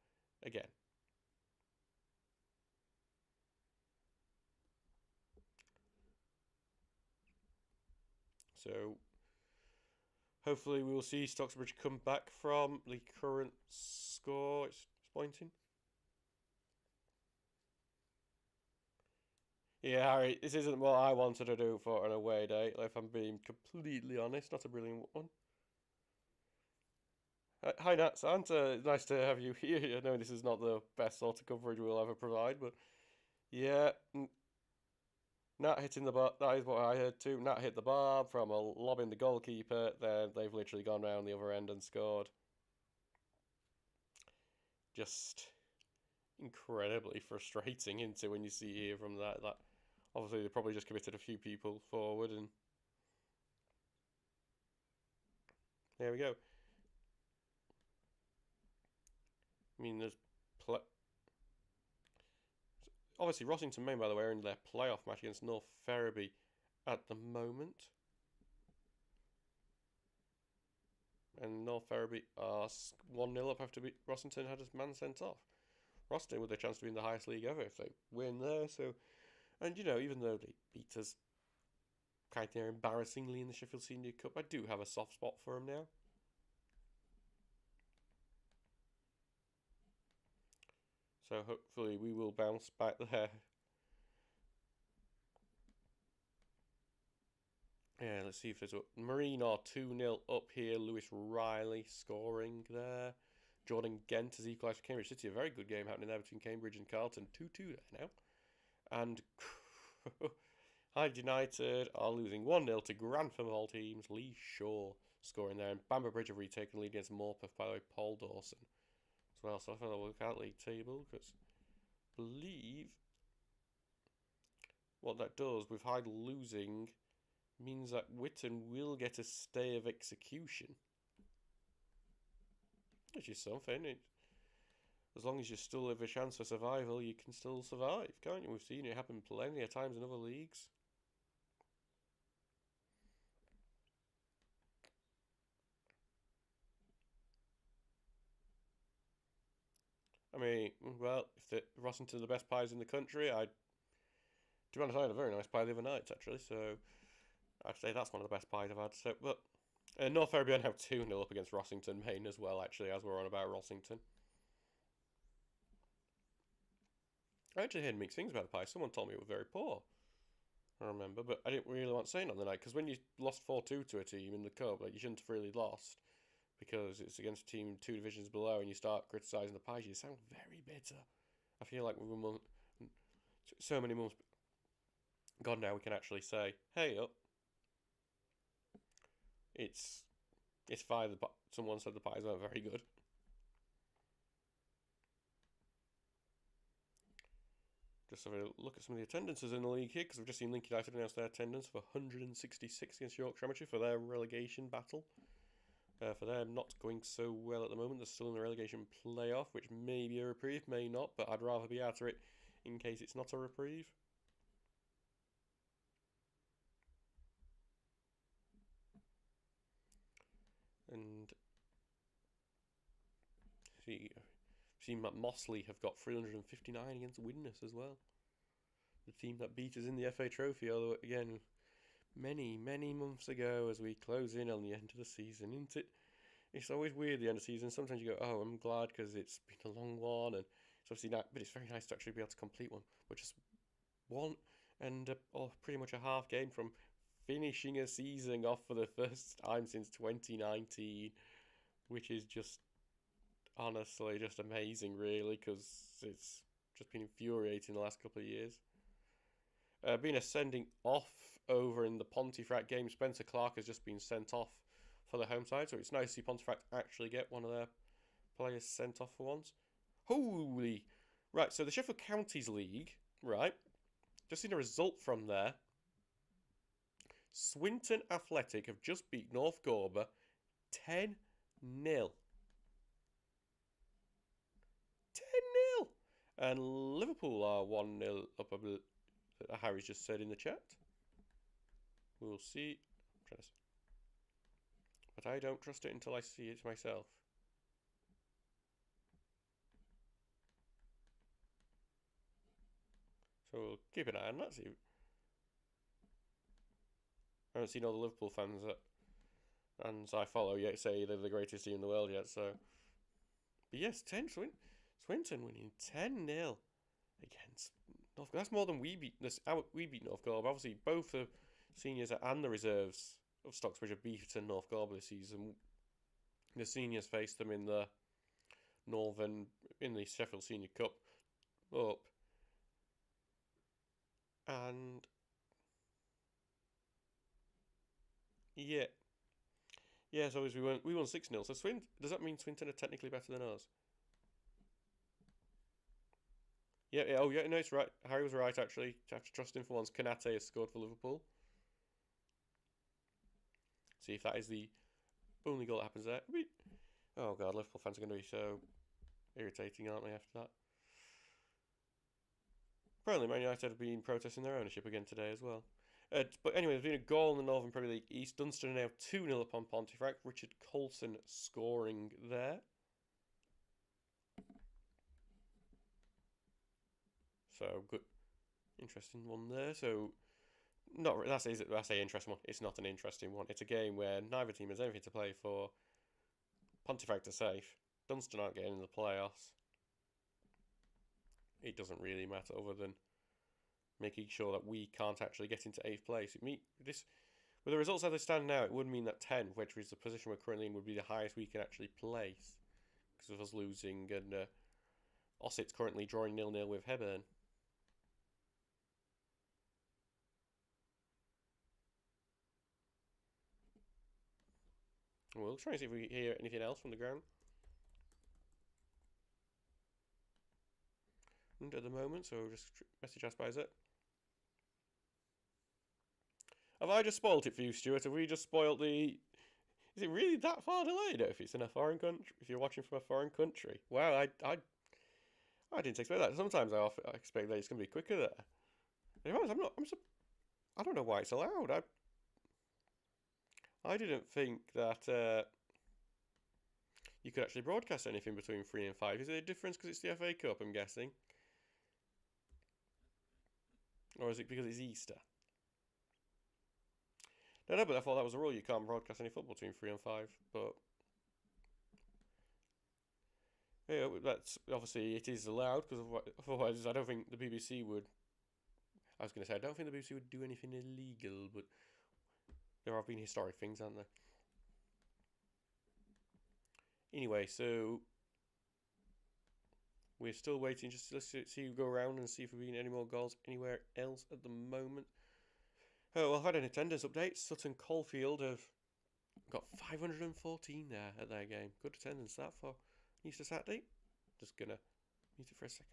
again. So hopefully we will see Stocksbridge come back from the current score. It's pointing. Yeah, Harry, this isn't what I wanted to do for an away day, if I'm being completely honest. Not a brilliant one. Hi, Nat Santa. Nice to have you here. I know this is not the best sort of coverage we'll ever provide, but yeah, Nat hitting the bar. That is what I heard too. Nat hit the bar from a lobbing the goalkeeper. Then they've literally gone round the other end and scored. Just incredibly frustrating into when you see here from that. That obviously they probably just committed a few people forward, and there we go. I mean, there's obviously Rossington Main, by the way, are in their playoff match against North Ferriby at the moment. And North Ferriby are 1-0 up after Rossington had his man sent off. Rossington with a chance to be in the highest league ever if they win there. So, and you know, even though they beat us kind of embarrassingly in the Sheffield Senior Cup, I do have a soft spot for them now. So hopefully we will bounce back there. Yeah, let's see if there's a Marine are 2-0 up here. Lewis Riley scoring there. Jordan Gent has equalised for Cambridge City. A very good game happening there between Cambridge and Carlton. 2-2 there now. And Hyde United are losing 1-0 to Grantham of all teams. Lee Shaw scoring there. And Bamber Bridge have retaken lead against Morpeth, by the way, Paul Dawson as well. So I'll have a look at league table, because I believe what that does with Hyde losing means that Witton will get a stay of execution, which is something. As long as you still have a chance for survival, you can still survive, can't you? We've seen it happen plenty of times in other leagues. I mean, well, if Rossington are the best pies in the country, to be honest, I had a very nice pie the other night, actually, so I'd say that's one of the best pies I've had. So, but North Ferriby are now 2-0 up against Rossington Main as well, actually, as we're on about Rossington. I actually heard mixed things about the pie. Someone told me it was very poor, I remember, but I didn't really want to say it on the night, because when you lost 4-2 to a team in the cup, like, you shouldn't have really lost, because it's against a team 2 divisions below, and you start criticising the pies, you sound very bitter. I feel like we're so many months gone now, we can actually say, hey up. It's fine. Someone said the pies weren't very good. Just have a look at some of the attendances in the league here, because we've just seen Lincoln United announce their attendance for 166 against Yorkshire Amateur for their relegation battle. For them not going so well at the moment. They're still in the relegation playoff, which may be a reprieve, may not, but I'd rather be out of it in case it's not a reprieve. And seen that Mossley have got 359 against Widnes as well. The team that beat us in the FA Trophy, although again, many months ago, as we close in on the end of the season, isn't it? It's always weird, the end of the season. Sometimes you go, oh, I'm glad because it's been a long one, and it's obviously not, but it's very nice to actually be able to complete one. But just one and pretty much a half game from finishing a season off for the first time since 2019, which is just honestly just amazing, really, because it's just been infuriating the last couple of years. Been ascending off over in the Pontefract game. Spencer Clark has just been sent off for the home side, so it's nice to see Pontefract actually get one of their players sent off for once. Holy! Right, so the Sheffield Counties League, right, just seen a result from there. Swinton Athletic have just beat North Gorber 10-0. 10-0. And Liverpool are 1-0 up, Harry's just said in the chat. We'll see. But I don't trust it until I see it myself. So we'll keep an eye on that. See. I haven't seen all the Liverpool fans that I follow yet say they're the greatest team in the world yet. So, but yes, Swinton winning 10-0 against North. That's more than we beat. We beat North Gorber. Obviously, both the seniors and the reserves of Stocksbridge have beaten North Gorber this season. The seniors faced them in the Sheffield Senior Cup up, and yeah. So we won 6-0. So does that mean Swinton are technically better than us? Yeah, oh yeah, no, it's right. Harry was right, actually. You have to trust him for once. Kanate has scored for Liverpool. See if that is the only goal that happens there. Oh god, Liverpool fans are going to be so irritating, aren't they, after that? Apparently Man United have been protesting their ownership again today as well. But anyway, there's been a goal in the Northern Premier League East. Dunstan are now 2-0 upon Pontefract. Richard Coulson scoring there. So good, interesting one there. So that's an interesting one. It's not an interesting one. It's a game where neither team has anything to play for. Pontefract are safe. Dunstan aren't getting in the playoffs. It doesn't really matter other than making sure that we can't actually get into 8th place. With the results as they stand now, it would mean that 10, which is the position we're currently in, would be the highest we can actually place because of us losing, and Ossett's currently drawing 0-0 with Hebburn. We'll try and see if we hear anything else from the ground. And at the moment, so we'll just message us by it. Have I just spoilt it for you, Stuart? Have we just spoilt the... Is it really that far delayed if it's in a foreign country? If you're watching from a foreign country? Wow, I didn't expect that. Sometimes I expect that it's going to be quicker there. I don't know why it's allowed. I didn't think that you could actually broadcast anything between 3 and 5. Is it a difference because it's the FA Cup, I'm guessing? Or is it because it's Easter? No, but I thought that was a rule. You can't broadcast any football between 3 and 5. But yeah, that's obviously it is allowed because otherwise I don't think the BBC would. I was going to say I don't think the BBC would do anything illegal, but there have been historic things, haven't there? Anyway, so we're still waiting. Let's see you go around and see if we've been any more goals anywhere else at the moment. Oh, well, I've had an attendance update. Sutton Coldfield have got 514 there at their game. Good attendance that for Easter Saturday. Just gonna mute it for a second.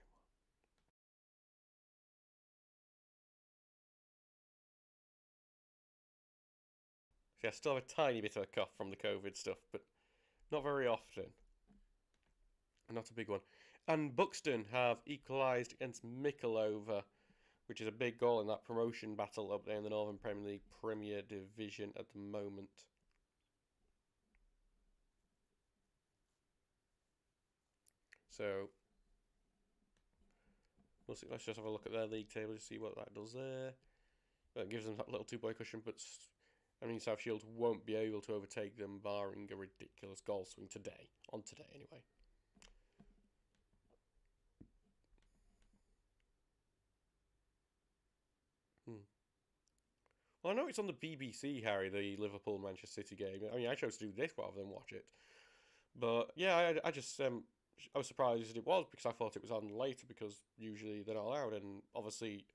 See, I still have a tiny bit of a cough from the COVID stuff, but not very often. Not a big one. And Buxton have equalised against Mickleover, which is a big goal in that promotion battle up there in the Northern Premier League Premier Division at the moment. So, we'll see. Let's just have a look at their league table to see what that does there. That gives them that little 2-point cushion, but I mean South Shields won't be able to overtake them, barring a ridiculous goal swing today. On today, anyway. Well, I know it's on the BBC, Harry, the Liverpool-Manchester City game. I mean, I chose to do this rather than watch it. But, yeah, I just... I was surprised it was because I thought it was on later because usually they're not allowed. And, obviously,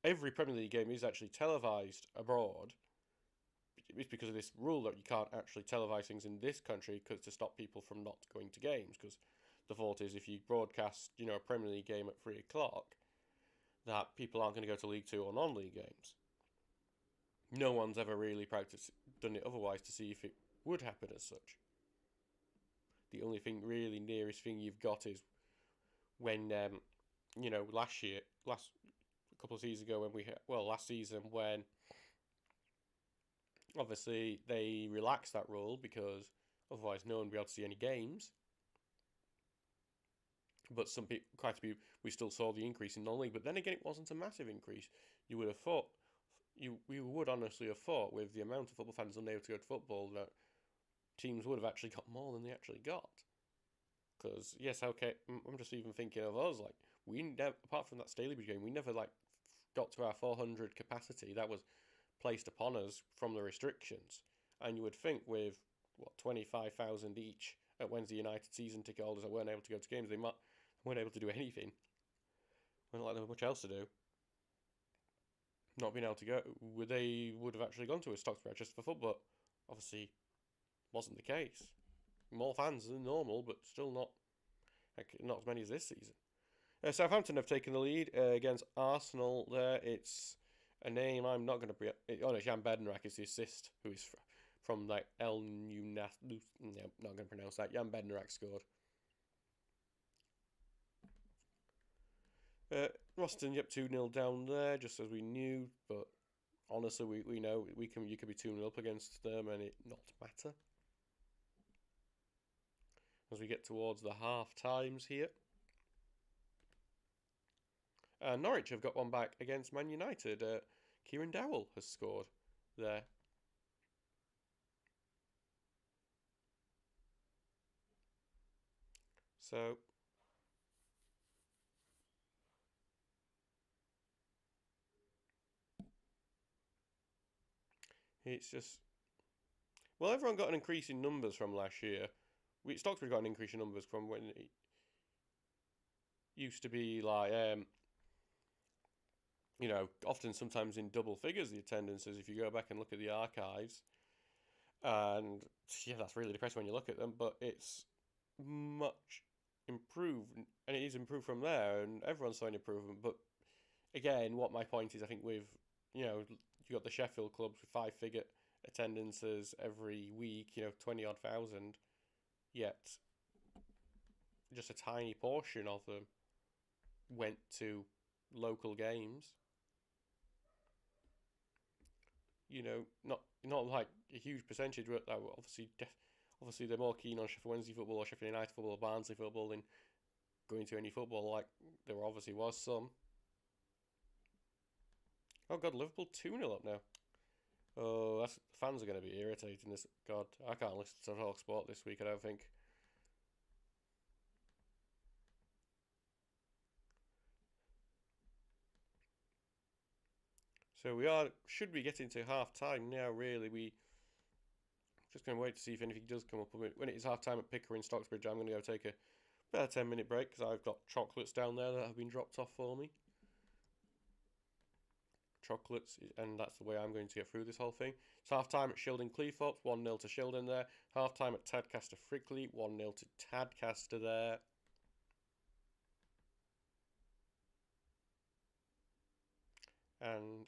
every Premier League game is actually televised abroad. It's because of this rule that you can't actually televise things in this country to stop people from not going to games. Because the thought is if you broadcast, a Premier League game at 3 o'clock, that people aren't going to go to League 2 or non-league games. no one's ever really done it otherwise to see if it would happen as such. The only thing really nearest thing you've got is when last couple of seasons ago last season when obviously they relaxed that rule because otherwise no one would be able to see any games. But some people, quite a few, we still saw the increase in non-league. But then again, it wasn't a massive increase. You would have thought, we would honestly have thought, with the amount of football fans unable to go to football, that teams would have actually got more than they actually got. Because yes, okay, I'm just even thinking of us. Like we never, apart from that Stocksbridge game, we never got to our 400 capacity. That was placed upon us from the restrictions. And you would think with 25,000 each at Wednesday United season ticket holders that weren't able to go to games, they weren't able to do anything. Weren't like there was much else to do. Not being able to go, they would have actually gone to a Stocksbridge just for football. But obviously, wasn't the case. More fans than normal, but still not as many as this season. Southampton have taken the lead against Arsenal. There, it's a name I'm not going to be. No, Jan Bednarek is the assist, who is from El Nunas. No, not going to pronounce that. Jan Bednarek scored. Roston, 2-0 down there, just as we knew. But honestly, we know you could be 2-0 up against them and it not matter. As we get towards the half times here. Norwich have got one back against Man United. Kieran Dowell has scored there. So it's just, well, everyone got an increase in numbers from last year. Stocksbridge got an increase in numbers from when it used to be often sometimes in double figures, the attendances, if you go back and look at the archives. And yeah, that's really depressing when you look at them, but it's much improved, and it is improved from there, and everyone's showing improvement. But again, what my point is, I think with, you got the Sheffield clubs with 5-figure attendances every week, 20 odd thousand, yet just a tiny portion of them went to local games. Not like a huge percentage, but obviously they're more keen on Sheffield Wednesday football or Sheffield United football or Barnsley football than going to any football. Like there obviously was some. Oh god, Liverpool 2-0 up now. Oh, fans are going to be irritating this. God, I can't listen to Talk Sport this week, I don't think. So we should be getting to half time now, really. We just going to wait to see if anything does come up. When it is half time at Pickering, Stocksbridge, I'm going to go take about a 10-minute break because I've got chocolates down there that have been dropped off for me. Chocolates, and that's the way I'm going to get through this whole thing. It's half time at Shildon Cleethorpes, 1-0 to Shildon there. Half time at Tadcaster Frickley, 1-0 to Tadcaster there. And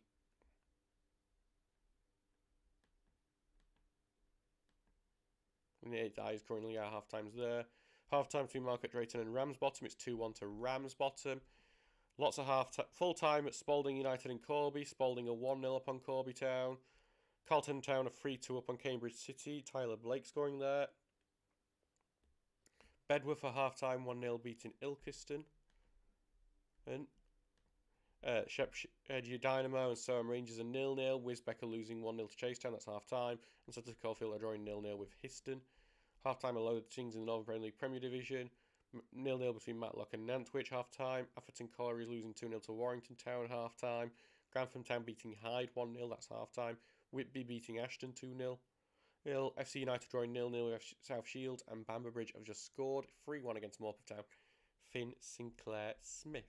that is currently our half times there. Half time between Market Drayton and Ramsbottom, it's 2-1 to Ramsbottom. Lots of full time at Spalding United and Corby. Spalding a 1-0 up on Corby Town. Carlton Town a 3-2 up on Cambridge City. Tyler Blake scoring there. Bedworth for half time 1-0 beating Ilkeston. And Shepshire Dynamo and Soham Rangers are 0-0. Wisbecker losing 1-0 to Chasetown, that's half time. And Sutton Caulfield are drawing 0-0 with Histon. Half time a load of things in the Northern Premier League Premier Division. 0-0 between Matlock and Nantwich half time. Atherton Colliery is losing 2-0 to Warrington Town half time. Grantham Town beating Hyde 1-0, that's half time. Whitby beating Ashton 2-0. FC United drawing 0-0 with South Shields, and Bamber Bridge have just scored 3-1 against Morpeth Town. Finn Sinclair Smith.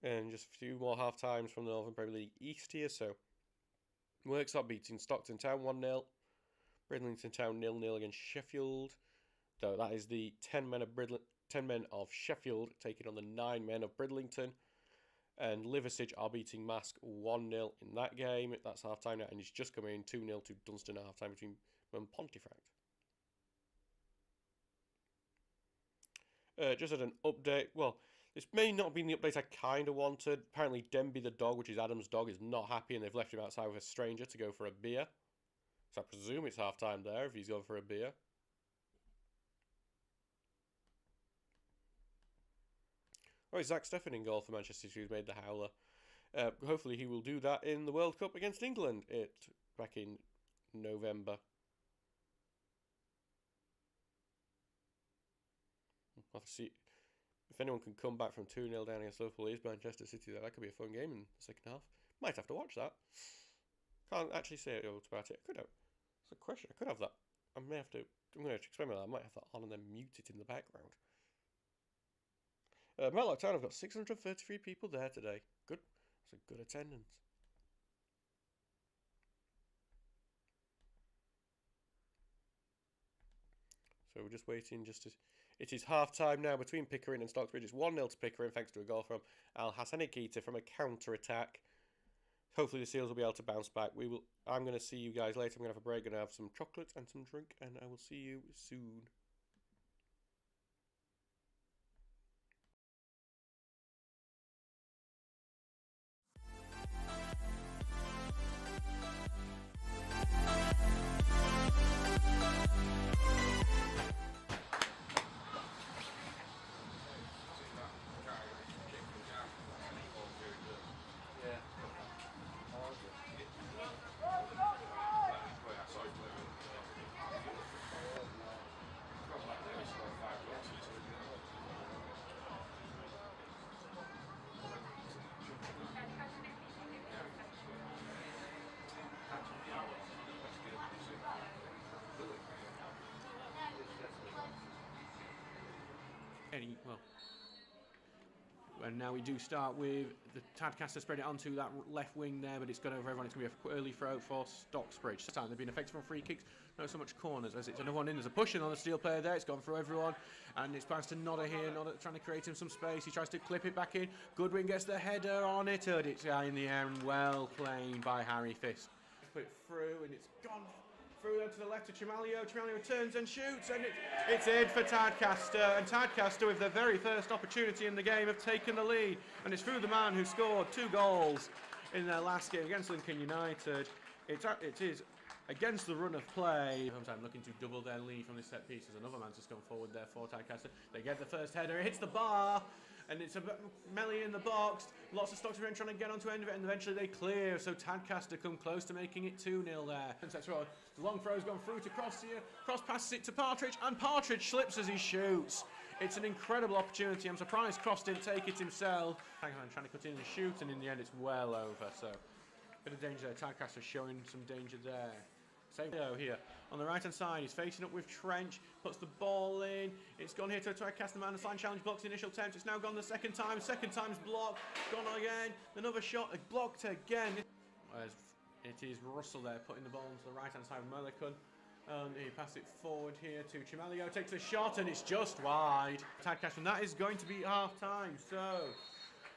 And just a few more half times from the Northern Premier League East here. So Worksop beating Stockton Town 1-0. Bridlington Town 0-0 against Sheffield. So that is the 10 men of 10 men of Sheffield taking on the 9 men of Bridlington. And Liversidge are beating Mask 1-0 in that game. That's half-time now, and it's just coming in 2-0 to Dunstan at half-time between Pontefract. Just had an update. Well, this may not have been the update I kind of wanted. Apparently, Denby the dog, which is Adam's dog, is not happy, and they've left him outside with a stranger to go for a beer. So I presume it's half-time there if he's going for a beer. Oh, it's Zach Steffen in goal for Manchester City, who's made the howler. Hopefully he will do that in the World Cup against England back in November. I'll have to see if anyone can come back from 2-0 down against Liverpool. Is Manchester City there? That could be a fun game in the second half. Might have to watch that. Can't actually say about it. I could have. It's a question. I could have that. I'm going to experiment with that. I might have that on and then mute it in the background. Matlock Town have got 633 people there today. Good. That's a good attendance. So we're just waiting it is half-time now between Pickering and Stocksbridge. It's 1-0 to Pickering thanks to a goal from Al Hassani Keita from a counter-attack. Hopefully the Seals will be able to bounce back. I'm going to see you guys later. I'm going to have a break and have some chocolate and some drink, and I will see you soon. And now we do start with the Tadcaster spread it onto that left wing there, but it's got over everyone. It's going to be an early throw for Stocksbridge. This time they've been effective on free kicks, not so much corners as it's another one in. There's a pushing on the steel player there. It's gone through everyone, and it's passed to Nodder here. Nodder trying to create him some space. He tries to clip it back in. Goodwin gets the header on it, and it's in the air and well played by Harry Fist. Put it through, and it's gone through to the left to Chimalio. Chimalio turns and shoots, and it's in for Tadcaster. And Tadcaster, with their very first opportunity in the game, have taken the lead. And it's through the man who scored 2 goals in their last game against Lincoln United. It is against the run of play. I'm looking to double their lead from this set piece. As another man's just gone forward there for Tadcaster. They get the first header. It hits the bar. And it's a melee in the box. Lots of Stocksbridge trying to get onto the end of it, and eventually they clear. So Tadcaster come close to making it 2-0 there. The long throw's gone through to Cross here. Cross passes it to Partridge, and Partridge slips as he shoots. It's an incredible opportunity. I'm surprised Cross didn't take it himself. Trying to cut in and shoot, and in the end it's well over. So bit of danger there. Tadcaster showing some danger there. Same here on the right hand side. He's facing up with Trench, puts the ball in. It's gone here to Tadcaster man. The sign challenge blocks the initial attempt. It's now gone the second time. Second time's blocked. Gone again. Another shot blocked again. It is Russell there putting the ball into the right hand side of Mullican. And he passes it forward here to Chimalio. Takes a shot and it's just wide. Tadcaster, and that is going to be half time. So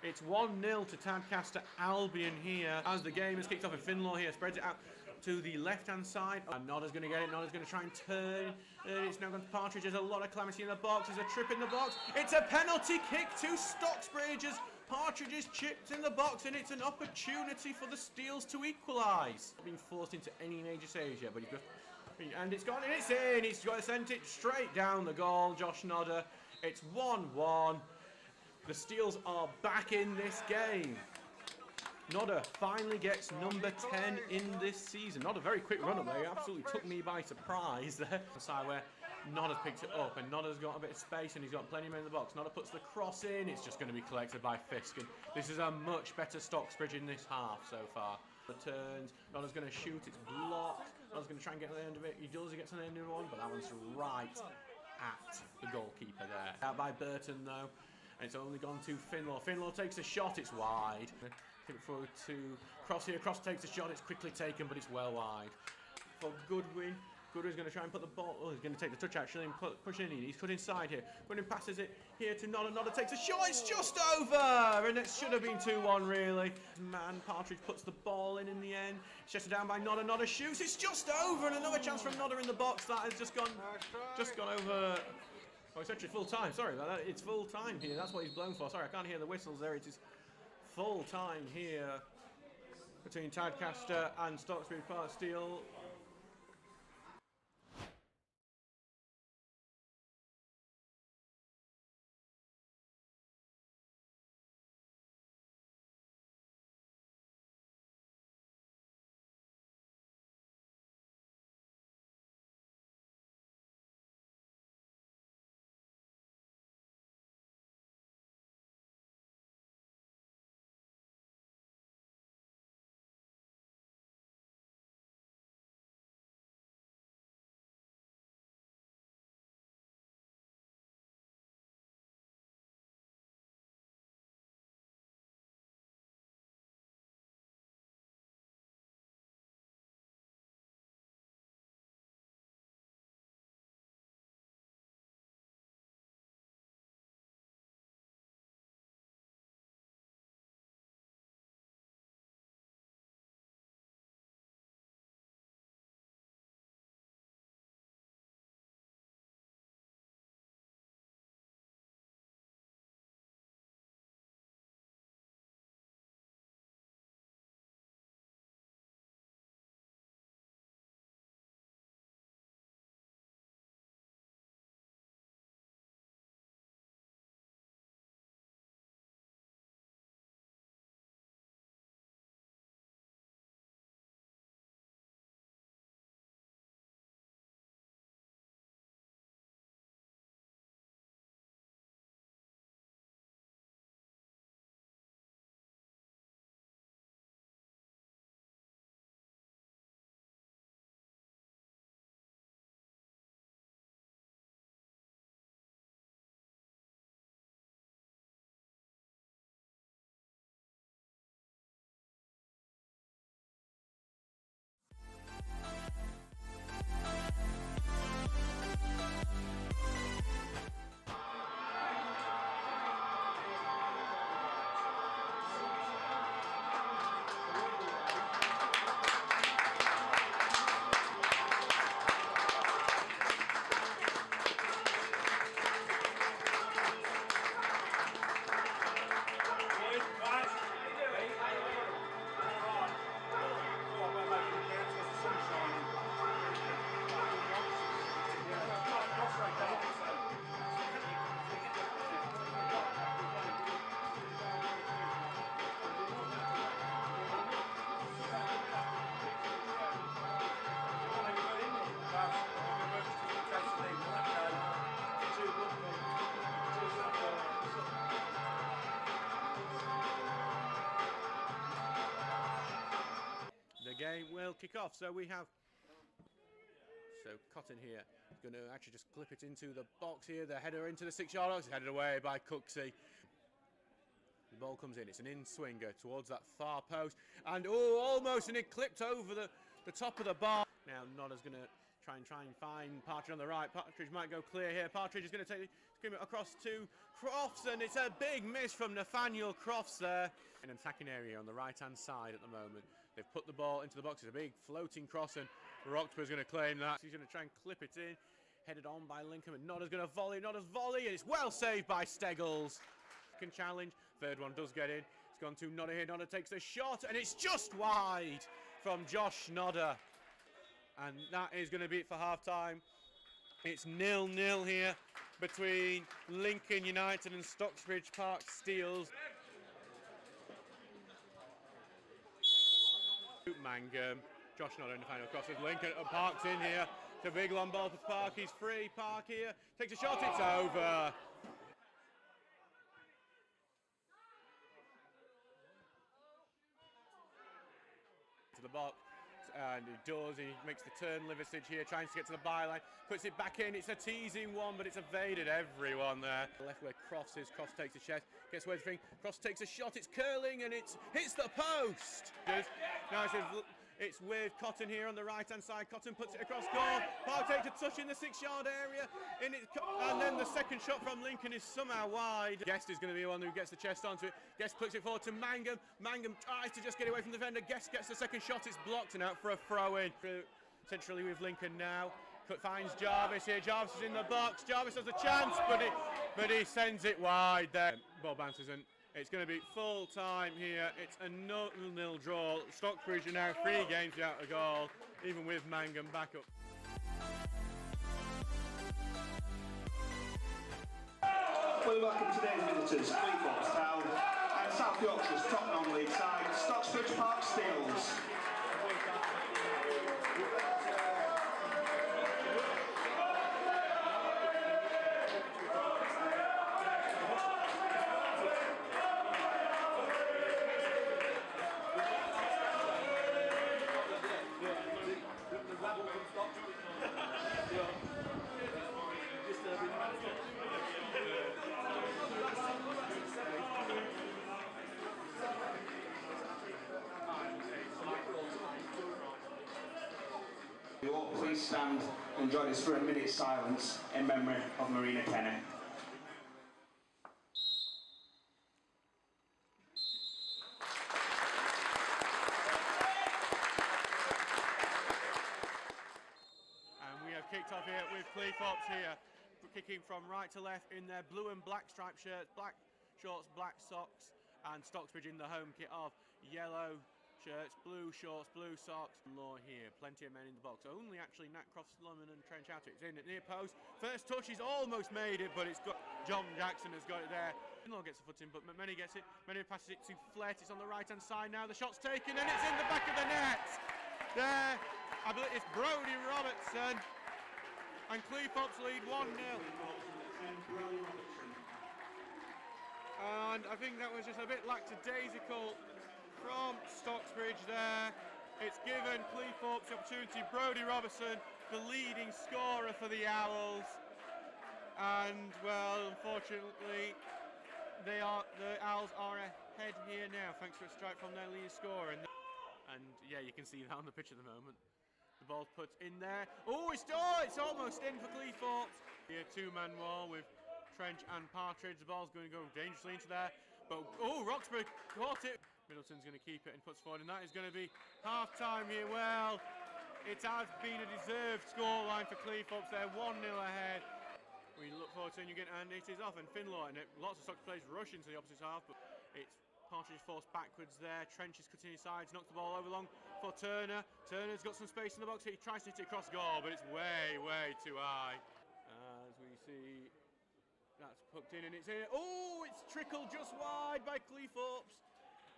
it's 1-0 to Tadcaster Albion here as the game has kicked off. And Finlaw here spreads it out to the left-hand side. And Nodder's going to get it. Nodder's going to try and turn. It's now gone to Partridge. There's a lot of calamity in the box. There's a trip in the box. It's a penalty kick to Stocksbridge as Partridge is chipped in the box, and it's an opportunity for the Steels to equalise. Not been forced into any major saves yet, but he's just... And it's gone, and it's in. He's got to send it straight down the goal, Josh Nodder. It's 1-1. The Steels are back in this game. Nodder finally gets number 10 in this season. Not a very quick run up there. He absolutely took me by surprise there. The side where Nodder's picked it up, and Nodder's got a bit of space, and he's got plenty of men in the box. Nodder puts the cross in. It's just going to be collected by Fisk. And this is a much better Stocksbridge in this half so far. The turns. Nodder's going to shoot. It's blocked. Nodder's going to try and get to the end of it. He does. He gets to the end of one, but that one's right at the goalkeeper there. Out by Burton though, and it's only gone to Finlaw. Finlaw takes a shot. It's wide. It forward to Cross here. Cross takes a shot. It's quickly taken, but it's well wide. For Goodwin. Goodwin's going to try and put the ball. Oh, he's going to take the touch actually and push in. He's cut inside here. Goodwin passes it here to Nodder. Nodder takes a shot. It's just over, and it should have been 2-1 really. Man, Partridge puts the ball in the end. Chested down by Nodder. Nodder shoots. It's just over, and another chance from Nodder in the box. That has just gone over. Oh, it's actually full time. Sorry about that. It's full time here. That's what he's blown for. Sorry, I can't hear the whistles there. It is full time here between Tadcaster and Stocksbridge Park Steel. Game will kick off. So we have Cotton here going to actually just clip it into the box here. The header into the 6-yard box. It's headed away by Cooksey. The ball comes in. It's an in-swinger towards that far post, and almost, and it clipped over the top of the bar. Now Nodder's going to try and find Partridge on the right. Partridge might go clear here. Partridge is going to scream it across to Crofts, and it's a big miss from Nathaniel Crofts there. In an attacking area on the right-hand side at the moment. They've put the ball into the box. It's a big floating cross, and Roxburgh's going to claim that. He's going to try and clip it in. Headed on by Lincoln, and Nodder's going to volley. Nodder's volley, and it's well saved by Steggles. Second challenge. Third one does get in. It's gone to Nodder here. Nodder takes the shot, and it's just wide from Josh Nodder. And that is going to be it for half-time. It's 0-0 here between Lincoln United and Stocksbridge Park Steels. Mangum, Josh Nodder in the final cross with Lincoln. Park's in here. It's a big long ball for Park. He's free. Park here takes a shot. It's over. To the box, and he does. He makes the turn. Liversidge here, trying to get to the byline. Puts it back in. It's a teasing one, but it's evaded everyone there. Left where Crofts is. Crofts takes a chest. Gets Wedging. Crofts takes a shot. It's curling, and it hits the post. Now it's It's with Cotton here on the right-hand side. Cotton puts it across goal. Park takes a touch in the 6-yard area. And then the second shot from Lincoln is somehow wide. Guest is going to be the one who gets the chest onto it. Guest puts it forward to Mangum. Mangum tries to just get away from the defender. Guest gets the second shot. It's blocked and out for a throw-in. Centrally with Lincoln now. Finds Jarvis here. Jarvis is in the box. Jarvis has a chance, but he sends it wide there. Ball bounces and it's going to be full time here. It's a 0-0 draw. Stocksbridge are now 3 games without a goal, even with Mangum back up. We welcome today's visitors, Cleethorpes Town and South Yorkshire's top non-league side, Stocksbridge Park Steels. You all please stand and join us for a minute's silence in memory of Marina Kenny. And we have kicked off here with Cleethorpes here, kicking from right to left in their blue and black striped shirts, black shorts, black socks, and Stocksbridge in the home kit of yellow shirts, blue shorts, blue socks. Law here, plenty of men in the box. Only actually Nat Crofts, London and Trench out. It's in at near post. First touch, he's almost made it, but it's got John Jackson has got it there. Finlaw gets a foot in, but McMenny gets it. McMenny passes it to Flett. It's on the right-hand side now. The shot's taken, and it's in the back of the net. There, I believe it's Brodie Robertson, and Cleethorpes lead 1-0. And I think that was just a bit lackadaisical from Stocksbridge there. It's given Cleethorpes the opportunity. Brodie Robertson, the leading scorer for the Owls. And, well, unfortunately, the Owls are ahead here now, thanks to a strike from their leading scorer. And yeah, you can see that on the pitch at the moment. The ball's put in there. Oh, it's almost in for Cleethorpes. Here, 2-man wall with Trench and Partridge. The ball's going to go dangerously into there. But, oh, Roxburgh caught it. Middleton's going to keep it and puts forward, and that is going to be half-time here. Well, it has been a deserved scoreline for Cleethorpes. They're 1-0 ahead. We look forward to seeing you again, and it is off. And Finlaw, and lots of Stockbridge players rush into the opposite half, but it's Partridge forced backwards there. Trench is cutting his sides, knocks the ball over long for Turner. Turner's got some space in the box. He tries to hit it across goal, but it's way, way too high. As we see, that's hooked in, and it's in. Oh, it's trickled just wide by Cleethorpes.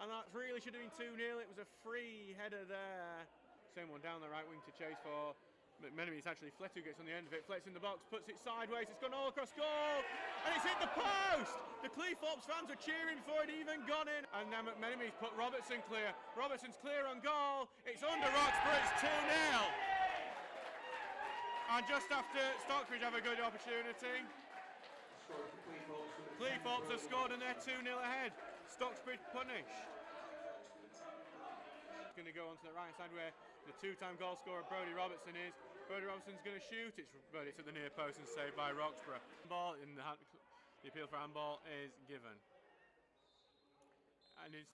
And that really should have been 2-0. It was a free header there. Same one down the right wing to chase for McMenemy. It's actually Flett who gets on the end of it. Flett's in the box, puts it sideways. It's gone all across goal. And it's hit the post. The Cleethorpes fans were cheering before it even gone in. And now McMenemy's put Robertson clear. Robertson's clear on goal. It's under Roxburgh. It's 2-0. And just after Stockbridge have a good opportunity, Cleethorpes have scored and they're 2-0 ahead. Stocksbridge punished. Going to go onto the right side where the 2-time goal scorer Brodie Robertson is. Brodie Robertson's going to shoot. But it's at the near post and saved by Roxburgh. Ball in the appeal for handball is given. And it's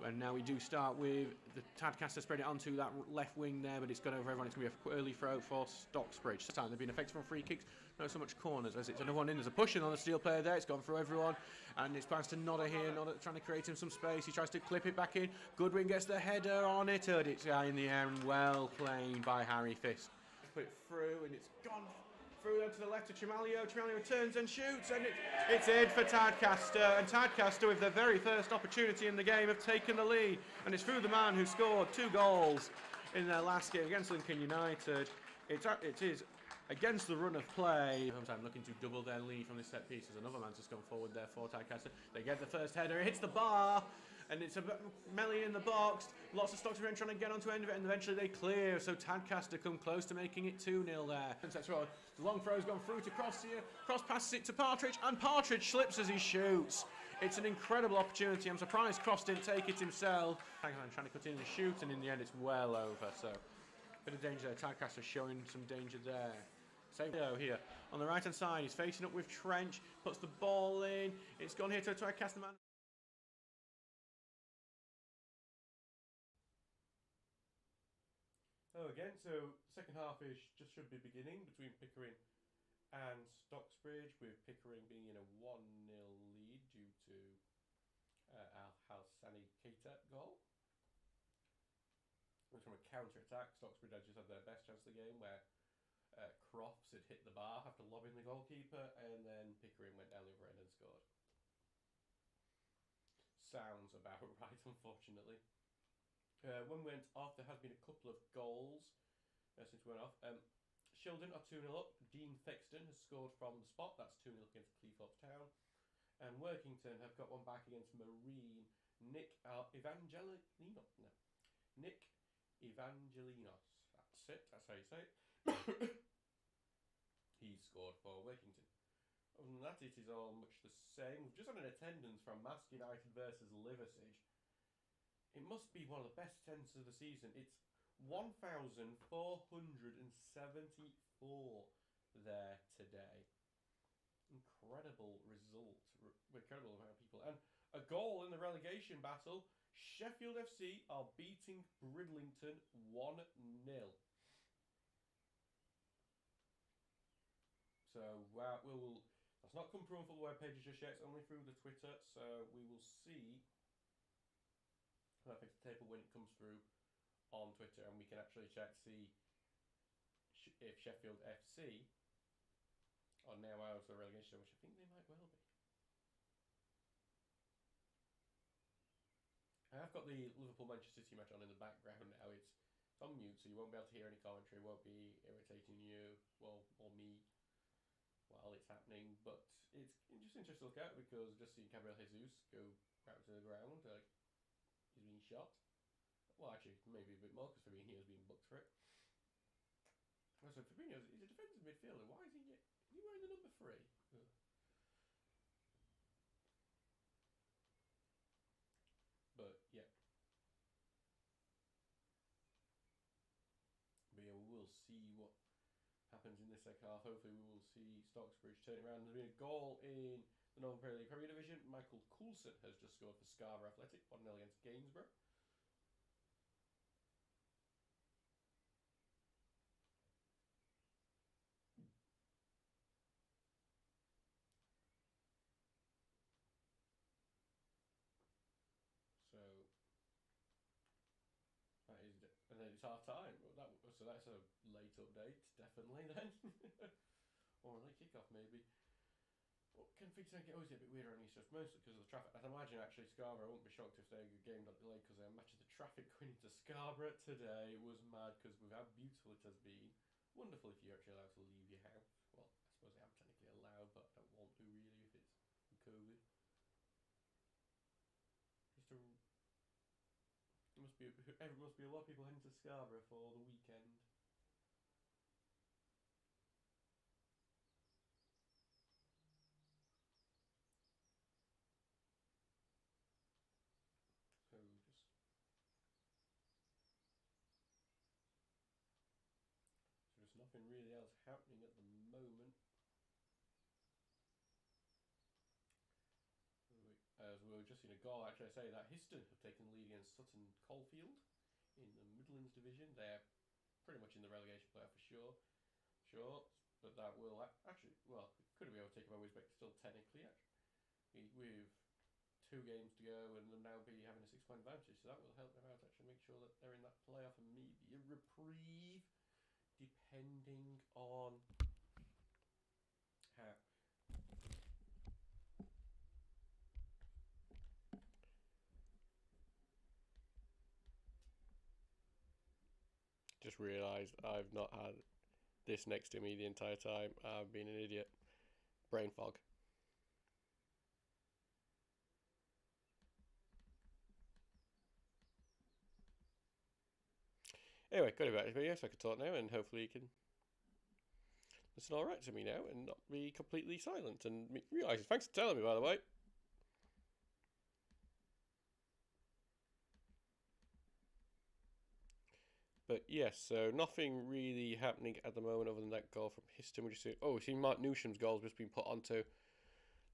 and now we do start with the Tadcaster spread it onto that left wing there, but it's gone over everyone. It's going to be an early throw for Stocksbridge. This time they've been effective on free kicks, not so much corners, as it's another one in. There's a pushing on the Steel player there. It's gone through everyone, and it's passed to Nodder here. Nodder trying to create him some space. He tries to clip it back in. Goodwin gets the header on it. It's in the air and well played by Harry Fisk. Put it through, and it's gone through to the left to Tremalio. Tremalio turns and shoots, and it's in for Tadcaster. And Tadcaster, with their very first opportunity in the game, have taken the lead. And it's through the man who scored 2 goals in their last game against Lincoln United. It is against the run of play. I'm looking to double their lead from this set piece. As another man's just gone forward there for Tadcaster. They get the first header, it hits the bar, and it's a melee in the box. Lots of Stocksbridge trying to get onto the end of it, and eventually they clear. So Tadcaster come close to making it 2-0 there. The long throw's gone through to Cross here. Cross passes it to Partridge, and Partridge slips as he shoots. It's an incredible opportunity. I'm surprised Cross didn't take it himself. Trying to cut in and shoot, and in the end it's well over. So bit of danger there. Tadcaster showing some danger there. Same here on the right hand side. He's facing up with Trench. Puts the ball in. It's gone here to Tadcaster man. Oh, again, so second half-ish just should be beginning between Pickering and Stocksbridge, with Pickering being in a 1-0 lead due to Al-Halsani Keita goal. It was from a counter-attack. Stocksbridge had just had their best chance of the game, where Crofts had hit the bar after lobbing the goalkeeper, and then Pickering went down the other end and scored. Sounds about right, unfortunately. When we went off, there has been a couple of goals since we went off. Shildon are 2-0 up. Dean Thexton has scored from the spot. That's 2-0 against Cleethorpes Town. And Workington have got one back against Marine. Nick Evangelinos. That's it. That's how you say it. He scored for Workington. Other than that, it is all much the same. We've just had an attendance from Mask United versus Liversidge. It must be one of the best attendances of the season. It's 1,474 there today. Incredible result. Incredible amount of people. And a goal in the relegation battle. Sheffield FC are beating Bridlington 1-0. So that's not come through on football web pages just yet. It's only through the Twitter. So we will see. I'll fix the table when it comes through on Twitter, and we can actually check see if Sheffield FC are now out of the relegation, which I think they might well be. I have got the Liverpool-Manchester City match on in the background now. It's on mute, so you won't be able to hear any commentary. It won't be irritating you, or me, while it's happening. But it's just interesting to look at, because just seeing Gabriel Jesus go out to the ground, he's being shot. Well, actually, maybe a bit more, because Fabinho's being booked for it. So Fabinho is a defensive midfielder. Why is he wearing the number 3? Ugh. But yeah. We will see what happens in this second half. Hopefully we will see Stocksbridge turning around. There's been a goal in the Northern Premier Division. Michael Coulson has just scored for Scarborough Athletic, 1-0 against Gainsborough. So that is, and then it's half time. So that's a late update, definitely then, or a late kickoff maybe. Well, can things always get a bit weirder on Easter, mostly because of the traffic. I'd imagine actually Scarborough won't be shocked if their game got delayed, because I imagine the traffic going into Scarborough today was mad, because with how beautiful it has been. Wonderful if you're actually allowed to leave your house. Well, I suppose I am technically allowed, but I don't want to really if it's COVID. There must be a lot of people heading to Scarborough for the weekend. So just nothing really else happening at the moment. As we were just in a goal, actually, I say that Histon have taken the lead against Sutton Coldfield in the Midlands Division. They're pretty much in the relegation playoff for sure. But that will actually, well, could be overtaken by Wisbech still technically. Actually, with 2 games to go, and they'll now be having a 6-point advantage, so that will help them out to actually make sure that they're in that playoff and maybe a reprieve, depending on cow. Just realised I've not had this next to me the entire time. I've been an idiot. Brain fog. Anyway, got it back to me. Yes, I can talk now, and hopefully you can listen all right to me now and not be completely silent. And realise, thanks for telling me, by the way. But yes, so nothing really happening at the moment other than that goal from Histon. We just see, oh, we see Mark Newsham's goal has just been put onto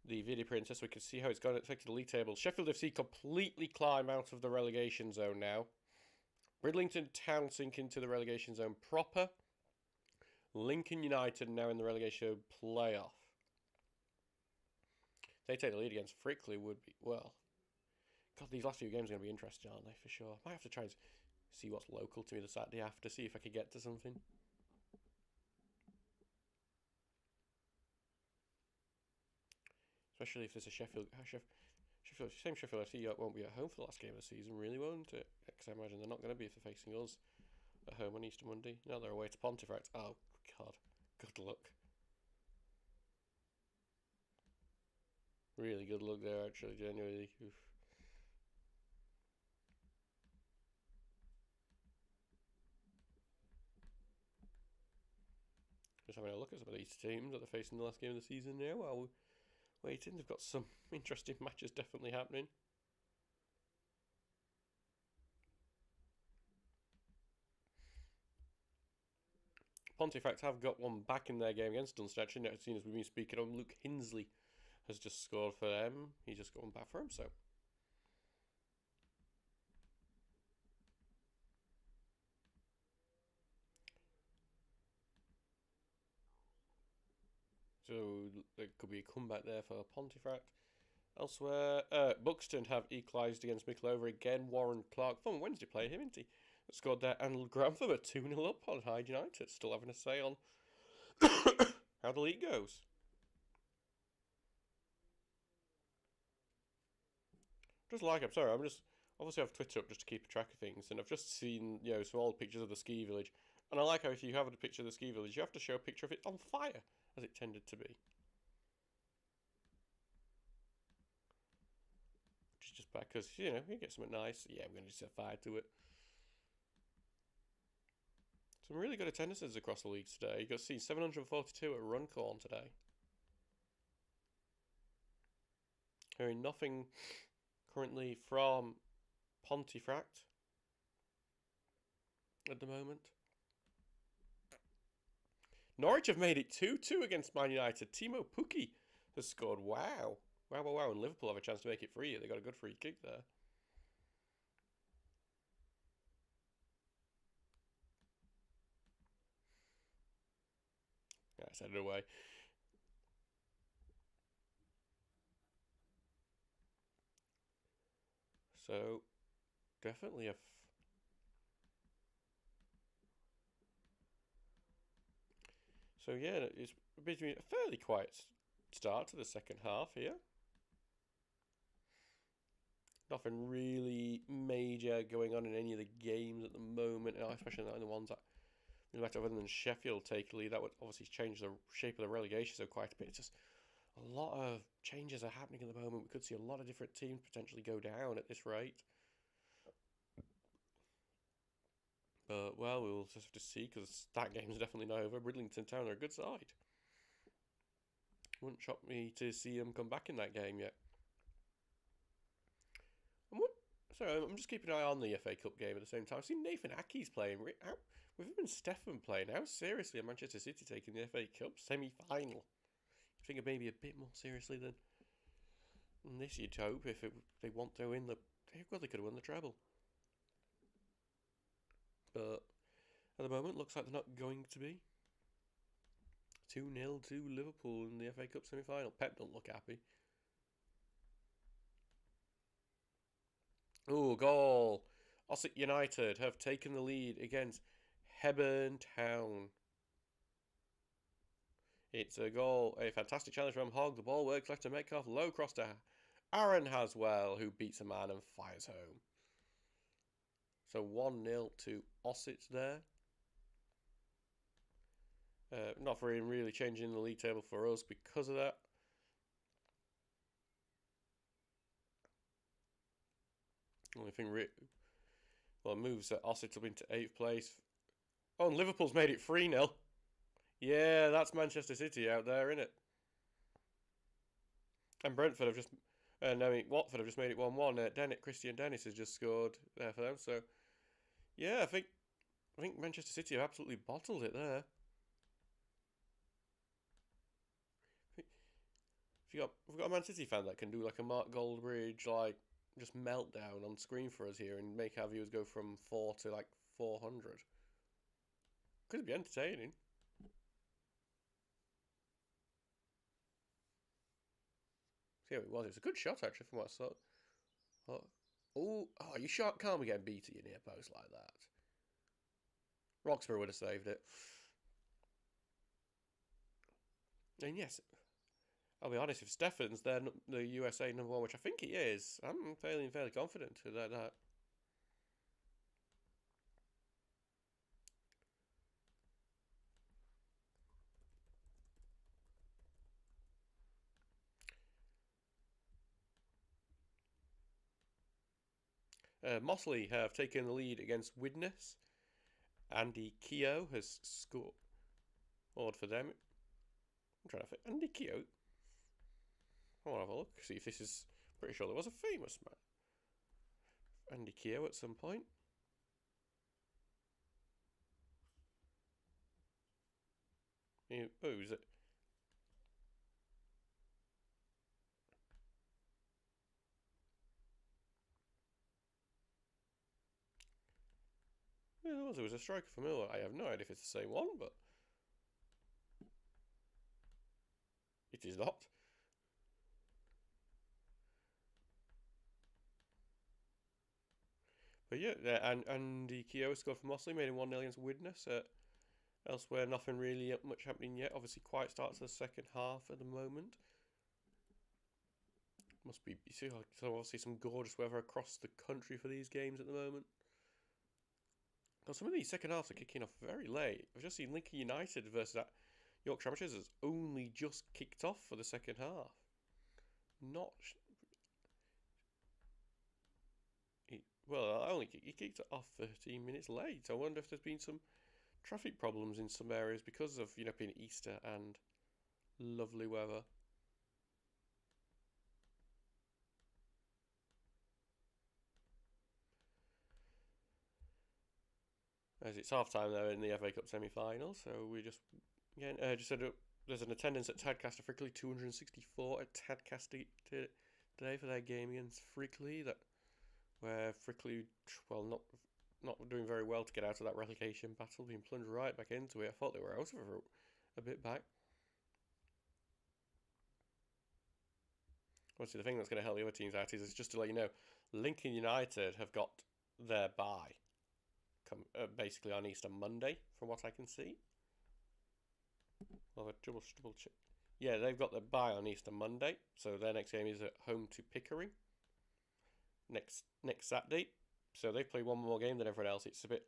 the video printer, so we can see how it's going to affect the league table. Sheffield FC completely climb out of the relegation zone now. Bridlington Town sink into the relegation zone proper. Lincoln United now in the relegation playoff. If they take the lead against Frickley would be, well, God, these last few games are going to be interesting, aren't they, for sure. Might have to try and see what's local to me the Saturday after, see if I could get to something. Especially if there's a Sheffield same Sheffield FC won't be at home for the last game of the season, really, won't it? Because I imagine they're not going to be if they're facing us at home on Easter Monday. No, they're away to Pontefract. Oh, God. Good luck. Really good luck there, actually, genuinely. Oof. Just having a look at some of these teams that they're facing in the last game of the season now while we're waiting. They've got some interesting matches definitely happening. Pontefract have got one back in their game against Dunster. Actually, as soon as we've been speaking on, Luke Hinsley has just scored for them. He's just got one back for him, so. So there could be a comeback there for Pontefract. Elsewhere, Buxton have equalised against Mickleover again. Warren Clark, former Wednesday player, him, isn't he? Scored there, and Grantham are 2-0 up on Hyde United. Still having a say on how the league goes. Just like, I'm sorry, I'm just, obviously I have Twitter up just to keep track of things, and I've just seen, you know, some old pictures of the ski village, and I like how if you have a picture of the ski village, you have to show a picture of it on fire, as it tended to be. Which is just bad, because, you know, you get something nice, yeah, we're going to set fire to it. Some really good attendances across the leagues today. You got to see 742 at Runcorn today. Hearing nothing currently from Pontefract at the moment. Norwich have made it 2-2 against Man United. Timo Pukki has scored. Wow. Wow, wow, wow. And Liverpool have a chance to make it 3. They got a good free kick there. Yeah, I sent it away. So, definitely a... So, yeah, it's been a fairly quiet start to the second half here. Nothing really major going on in any of the games at the moment, especially in the ones that really matter, other than Sheffield take the lead. That would obviously change the shape of the relegation so quite a bit. It's just a lot of changes are happening at the moment. We could see a lot of different teams potentially go down at this rate. But, well, we'll just have to see, because that game's definitely not over. Bridlington Town are a good side. Wouldn't shock me to see them come back in that game yet. Sorry, I'm just keeping an eye on the FA Cup game at the same time. I've seen Nathan Aki's playing. With him and Stefan playing, how seriously are Manchester City taking the FA Cup semi-final? I think maybe a bit more seriously than this, you'd hope, if they want to win the... Well, they could have won the treble. But at the moment, looks like they're not going to be. 2-0 to Liverpool in the FA Cup semi-final. Pep don't look happy. Oh, goal. Ossett United have taken the lead against Hebburn Town It's a goal, a fantastic challenge from Hogg. The ball works left to Metcalf, low cross to Aaron Haswell, who beats a man and fires home. So 1-0 to Ossett there. Not really changing the league table for us because of that. Only thing moves Ossett up into 8th place. Oh, and Liverpool's made it 3-0. Yeah, that's Manchester City out there, isn't it? And Brentford have just... Watford have just made it 1-1. Christian Dennis has just scored there for them. So, yeah, I think Manchester City have absolutely bottled it there. We've got a Man City fan that can do like a Mark Goldbridge, like, just meltdown on screen for us here and make our viewers go from 4 to like 400. Could be entertaining. See how it was. It's a good shot actually from what I saw. Oh, you can't be getting beat at your near post like that. Roxburgh would have saved it. And yes, I'll be honest, if Steffen's the USA #1, which I think he is, I'm fairly confident that that. Mossley have taken the lead against Widnes. Andy Keogh has scored for them. I'm trying to think. Andy Keogh. I want to have a look, see if this is... Pretty sure there was a famous man. Andy Keogh at some point. Who's it? Yeah, there was a striker for Millwall. I have no idea if it's the same one, but it is not. But yeah, and Andy Keogh scored for Mossley, made him 1-0 against Widnes. Elsewhere, nothing really much happening yet. Obviously, quiet start to the second half at the moment. Must be, you see, so obviously some gorgeous weather across the country for these games at the moment. Now, some of these second halves are kicking off very late. I've just seen Lincoln United versus that Yorkshire Amateurs has only just kicked off for the second half. He kicked it off 13 minutes late. I wonder if there's been some traffic problems in some areas because of, being Easter and lovely weather. As it's half time there in the FA Cup semi-final, so we just said there's an attendance at Tadcaster Frickley, 264 at Tadcaster today for their game against Frickley, where Frickley, not doing very well to get out of that relegation battle, being plunged right back into it. I thought they were out of it a bit back. Obviously, the thing that's going to help the other teams out is just to let you know, Lincoln United have got their bye basically on Easter Monday, from what I can see. I'll have a double check. Yeah, they've got their bye on Easter Monday, so their next game is at home to Pickering next Saturday. So they've played one more game than everyone else. It's a bit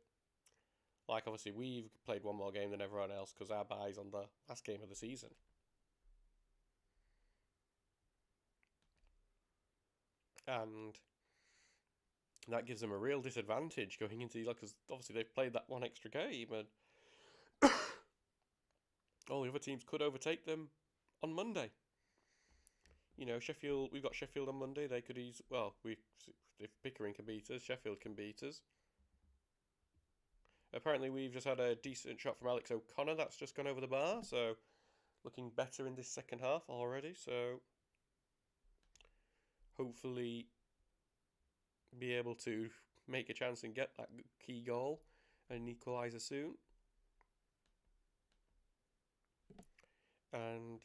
like, obviously, we've played one more game than everyone else because our bye's on the last game of the season. And that gives them a real disadvantage going into because obviously they've played that one extra game, and all the other teams could overtake them on Monday. Sheffield. We've got Sheffield on Monday. They could if Pickering can beat us, Sheffield can beat us. Apparently, we've just had a decent shot from Alex O'Connor. That's just gone over the bar, so looking better in this second half already. So hopefully be able to make a chance and get that key goal and an equaliser soon. And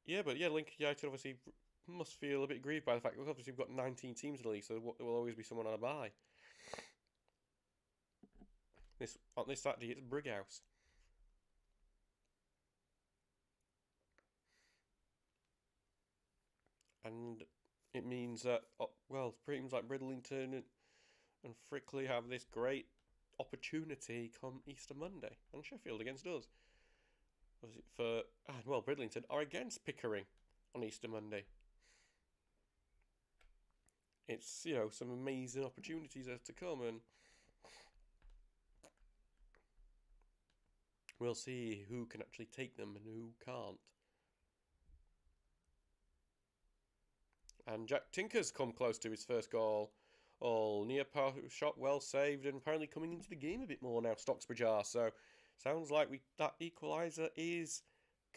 Lincoln United obviously must feel a bit grieved by the fact that obviously we've got 19 teams in the league, so there will always be someone on a bye. On this Saturday, it's Brighouse. And it means that, well, teams like Bridlington and Frickley have this great opportunity come Easter Monday, and Sheffield against us. Was it for, well, Bridlington are against Pickering on Easter Monday. It's, you know, some amazing opportunities are to come, and we'll see who can actually take them and who can't. And Jack Tinker's come close to his first goal. All near post shot, well saved, and apparently coming into the game a bit more now. Stocksbridge are, so sounds like that equaliser is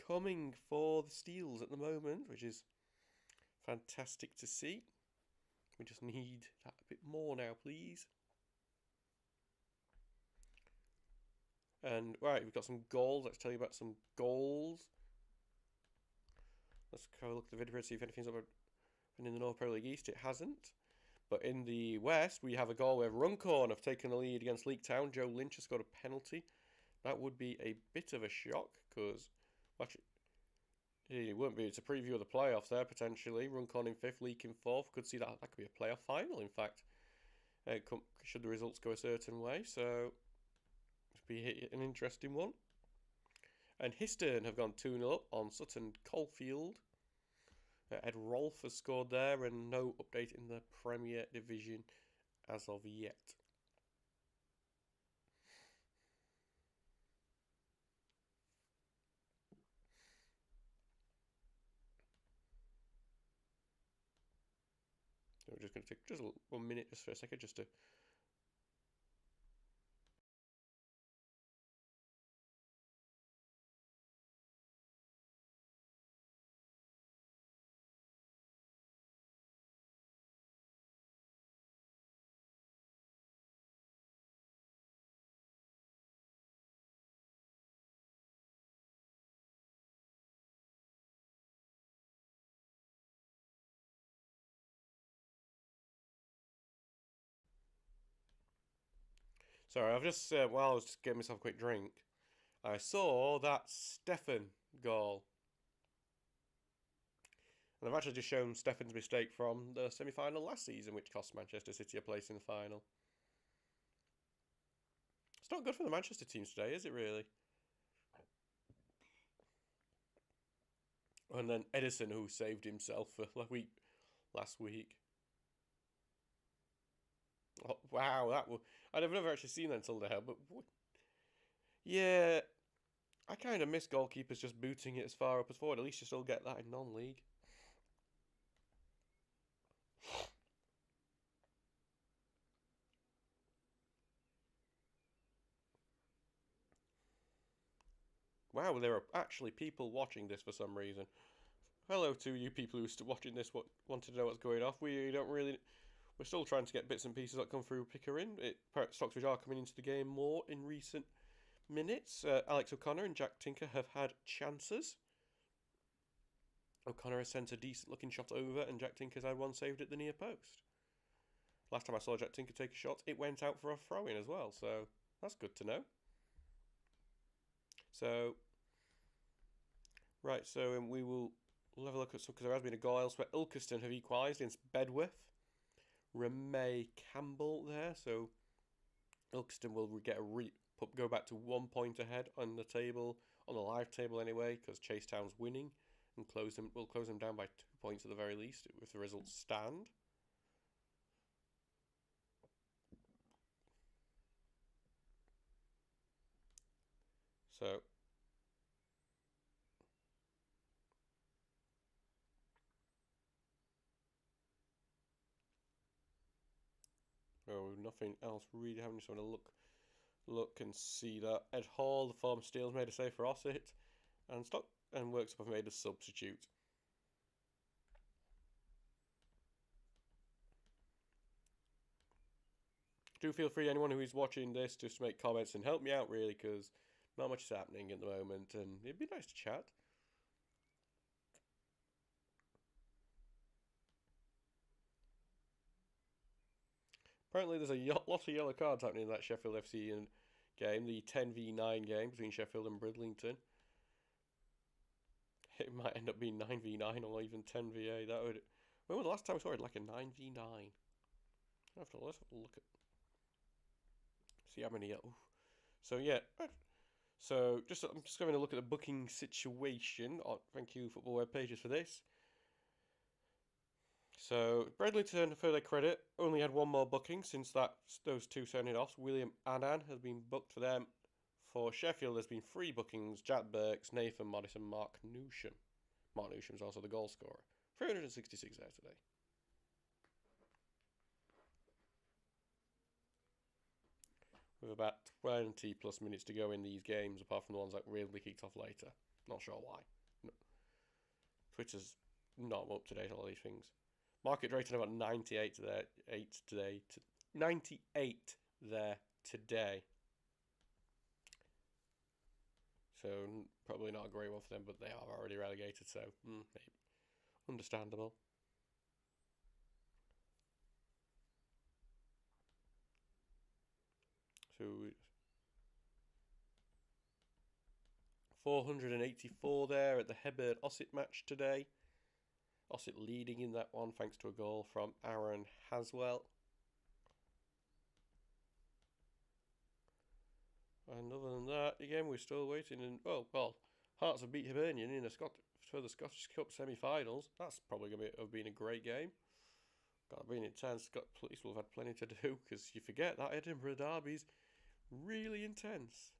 coming for the Steels at the moment, which is fantastic to see. We just need that a bit more now, please. And right, we've got some goals. Let's tell you about some goals. Let's have a look at the video and see if anything's up in the North Pro League East. It hasn't. But in the West, we have a goal where Runcorn have taken the lead against Leek Town. Joe Lynch has got a penalty. That would be a bit of a shock, because it wouldn't be. It's a preview of the playoffs there, potentially. Runcorn in 5th, Leek in 4th. Could see that could be a playoff final, in fact. Should the results go a certain way. So, it'd be an interesting one. And Histon have gone 2-0 up on Sutton Coalfield. Ed Rolfe has scored there, and no update in the Premier Division as of yet. So we're just going to take just 1 minute just for a second just to... Sorry, I've just, while I was just getting myself a quick drink, I saw that Stefan goal. And I've actually just shown Stefan's mistake from the semi-final last season, which cost Manchester City a place in the final. It's not good for the Manchester teams today, is it really? And then Edison, who saved himself for last week. Oh, wow, I've never actually seen that until now, but yeah, I kind of miss goalkeepers just booting it as far up as forward. At least you still get that in non-league. Wow, there are actually people watching this for some reason. Hello to you people who are watching this, wanted to know what's going off. We're still trying to get bits and pieces that come through Pickering. Stocksbridge are coming into the game more in recent minutes. Alex O'Connor and Jack Tinker have had chances. O'Connor has sent a decent looking shot over, and Jack Tinker's had one saved at the near post. Last time I saw Jack Tinker take a shot, it went out for a throw-in as well, so that's good to know. So, right, so we will have a look at some, because there has been a goal elsewhere. Ilkeston have equalised against Bedworth. Remay Campbell there, so Ilkeston will get go back to 1 point ahead on the table, on the live table anyway, because Chasetown's winning, and we'll close them down by 2 points at the very least if the results stand. So nothing else really. Having just want to look and see that Ed Hall, the former Steels, made a save for Ossett, and Works have made a substitute. Do feel free, anyone who is watching this, just to make comments and help me out, really, because not much is happening at the moment, and it'd be nice to chat. Apparently there's a lot of yellow cards happening in that Sheffield FC game, the 10v9 game between Sheffield and Bridlington. It might end up being 9v9 or even 10v8. When was the last time we saw it? Like a 9v9. Let's have a look at. See how many. So yeah. So I'm just having a look at the booking situation. Thank you, football web pages, for this. So Bredlington, for their credit, only had one more booking since those two sounded off. William Annan has been booked for them. For Sheffield, there's been 3 bookings: Jack Burks, Nathan Modis, and Mark Newsham. Mark Newsham's also the goal scorer. 366 there today. With about 20 plus minutes to go in these games, apart from the ones that really kicked off later. Not sure why. No. Twitter's not up to date on all these things. Market rating about 98 there, 98 there today. So probably not a great one for them, but they are already relegated, so maybe understandable. So 484 there at the Hebburn Ossett match today. Ossett leading in that one thanks to a goal from Aaron Haswell. And other than that, again, we're still waiting. And Hearts have beat Hibernian in for the Scottish Cup semi-finals. That's probably going to have been a great game. Got to be intense. Police will have had plenty to do, because you forget that Edinburgh derby's really intense.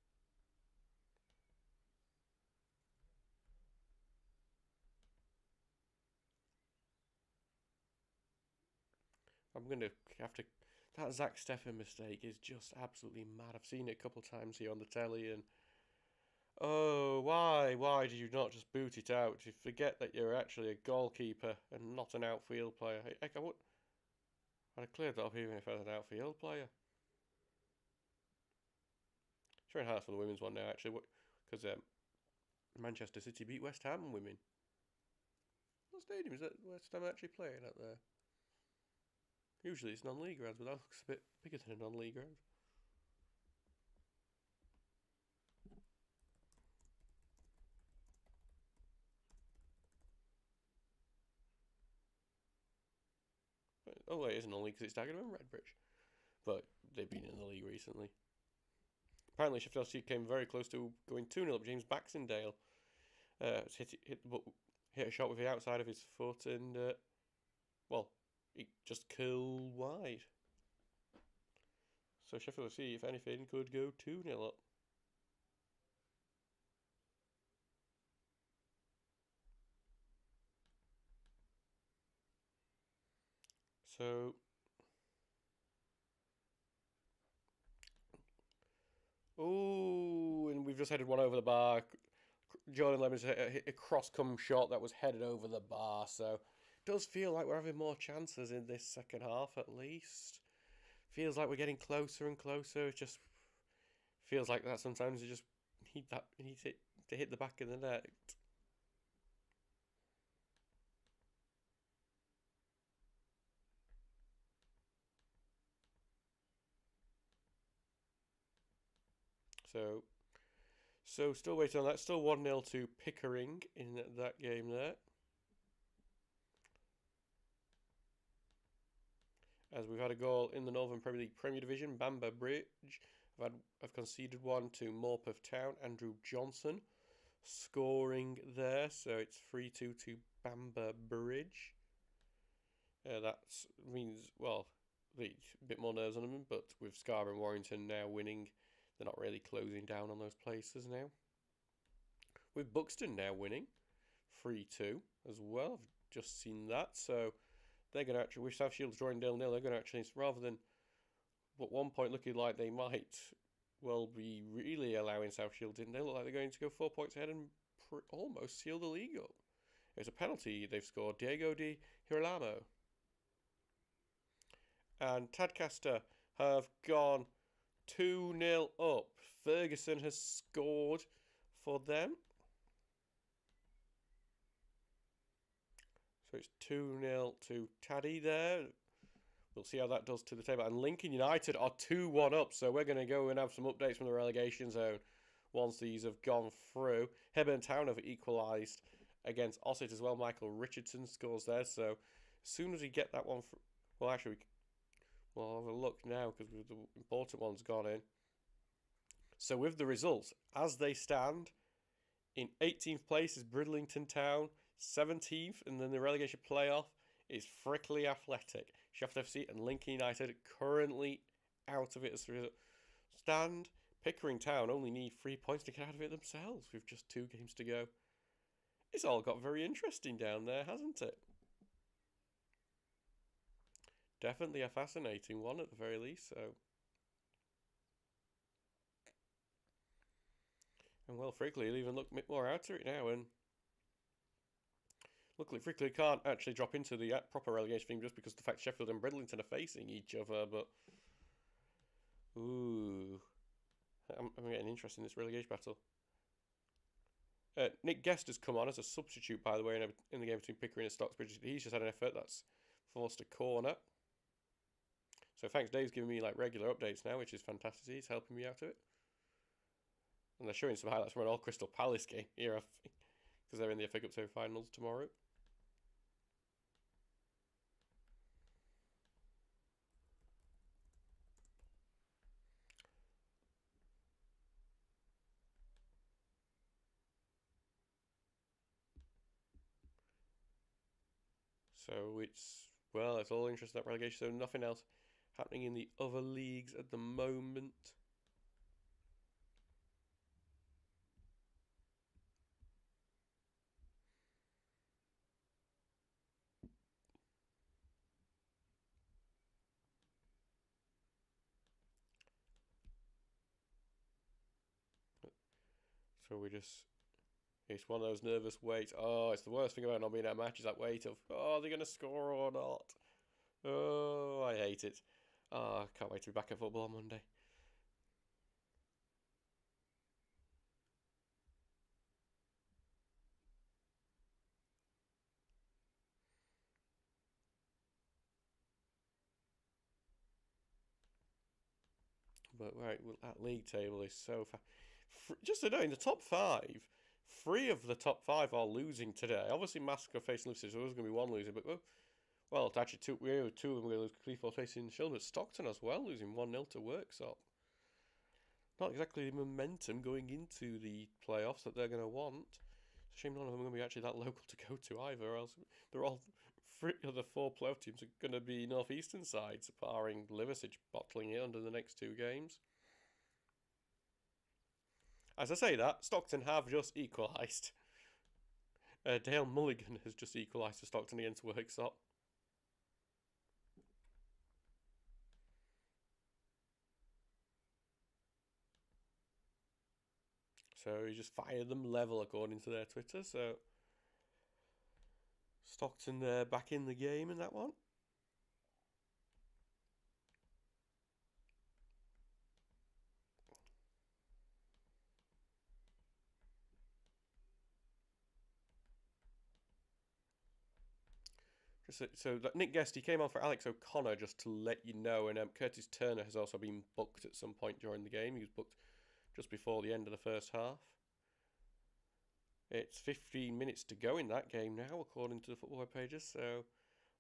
I'm going to have to... That Zach Steffen mistake is just absolutely mad. I've seen it a couple of times here on the telly, and... Oh, why? Why did you not just boot it out? You forget that you're actually a goalkeeper and not an outfield player. I'd have cleared that up even if I was an outfield player. Showing Hearts for the women's one now, actually, because Manchester City beat West Ham women. What stadium is that West Ham actually playing at there? Usually it's non-league grounds, but that looks a bit bigger than a non-league ground. Oh, it isn't non-league because it's Dagenham and Redbridge. But they've been in the league recently. Apparently Sheffield FC came very close to going 2-0 up. James Baxendale hit a shot with the outside of his foot and, it just curled wide. So Sheffield FC, if anything, could go 2-0 up. So... Oh, and we've just headed one over the bar. Jordan Lemons hit a cross-come shot that was headed over the bar, so it does feel like we're having more chances in this second half at least. Feels like we're getting closer and closer. It just feels like that sometimes you just need it to hit the back of the net. So still waiting on that. Still 1-0 to Pickering in that game there. As we've had a goal in the Northern Premier League Premier Division, Bamber Bridge. I've conceded one to Morpeth Town. Andrew Johnson scoring there. So it's 3-2 to Bamber Bridge. That means, a bit more nerves on them, but with Scarborough and Warrington now winning, they're not really closing down on those places now. With Buxton now winning 3-2 as well. I've just seen that. So they're going to actually, with South Shields drawing 0-0, they're going to actually, rather than at one point looking like they might be really allowing South Shields in, they look like they're going to go 4 points ahead and almost seal the league up. It's a penalty they've scored. Diego Di Girolamo and Tadcaster have gone 2-0 up. Ferguson has scored for them. So it's 2-0 to Taddy there. We'll see how that does to the table. And Lincoln United are 2-1 up. So we're going to go and have some updates from the relegation zone once these have gone through. Hebburn Town have equalised against Ossett as well. Michael Richardson scores there. So As soon as we get that one, well, actually, we'll have a look now because the important one's gone in. So with the results as they stand, in 18th place is Bridlington Town, 17th, and then the relegation playoff is Frickley Athletic. Sheffield FC and Lincoln United currently out of it as the stand. Pickering Town only need 3 points to get out of it themselves with just 2 games to go. It's all got very interesting down there, hasn't it? Definitely a fascinating one at the very least, so. And well, Frickley will even look a bit more out of it now, and luckily Frickley can't actually drop into the proper relegation thing just because of the fact Sheffield and Bridlington are facing each other, but ooh, I'm getting interested in this relegation battle. Nick Guest has come on as a substitute, by the way, in the game between Pickering and Stocksbridge. He's just had an effort that's forced a corner. So thanks, Dave's giving me like regular updates now, which is fantastic. He's helping me out of it. And they're showing some highlights from an all Crystal Palace game here, I think, because they're in the FA Cup semi-finals tomorrow. So it's all interesting, that relegation, so nothing else happening in the other leagues at the moment. So it's one of those nervous waits. Oh, it's the worst thing about not being at a match is that wait of, oh, are they going to score or not? Oh, I hate it. Oh, I can't wait to be back at football on Monday. But right, well, that league table is so fast. Just to know, in the top 5, 3 of the top 5 are losing today. Obviously, Massacre facing Liverpool, so there's going to be one losing. But well, actually, two of them will lose. Cleveland facing Shildon. Stockton as well, losing 1-0 to Worksop. Not exactly the momentum going into the playoffs that they're going to want. It's a shame none of them are going to be actually that local to go to either, or else they're all 3 of the 4 playoff teams are going to be northeastern sides, barring Liversidge bottling it under the next 2 games. As I say that, Stockton have just equalised. Dale Mulligan has just equalised for Stockton against Worksop. So he just fired them level according to their Twitter. So Stockton back in the game in that one. So Nick Guest, he came on for Alex O'Connor just to let you know, and Curtis Turner has also been booked at some point during the game. He was booked just before the end of the first half. It's 15 minutes to go in that game now, according to the football web pages. So,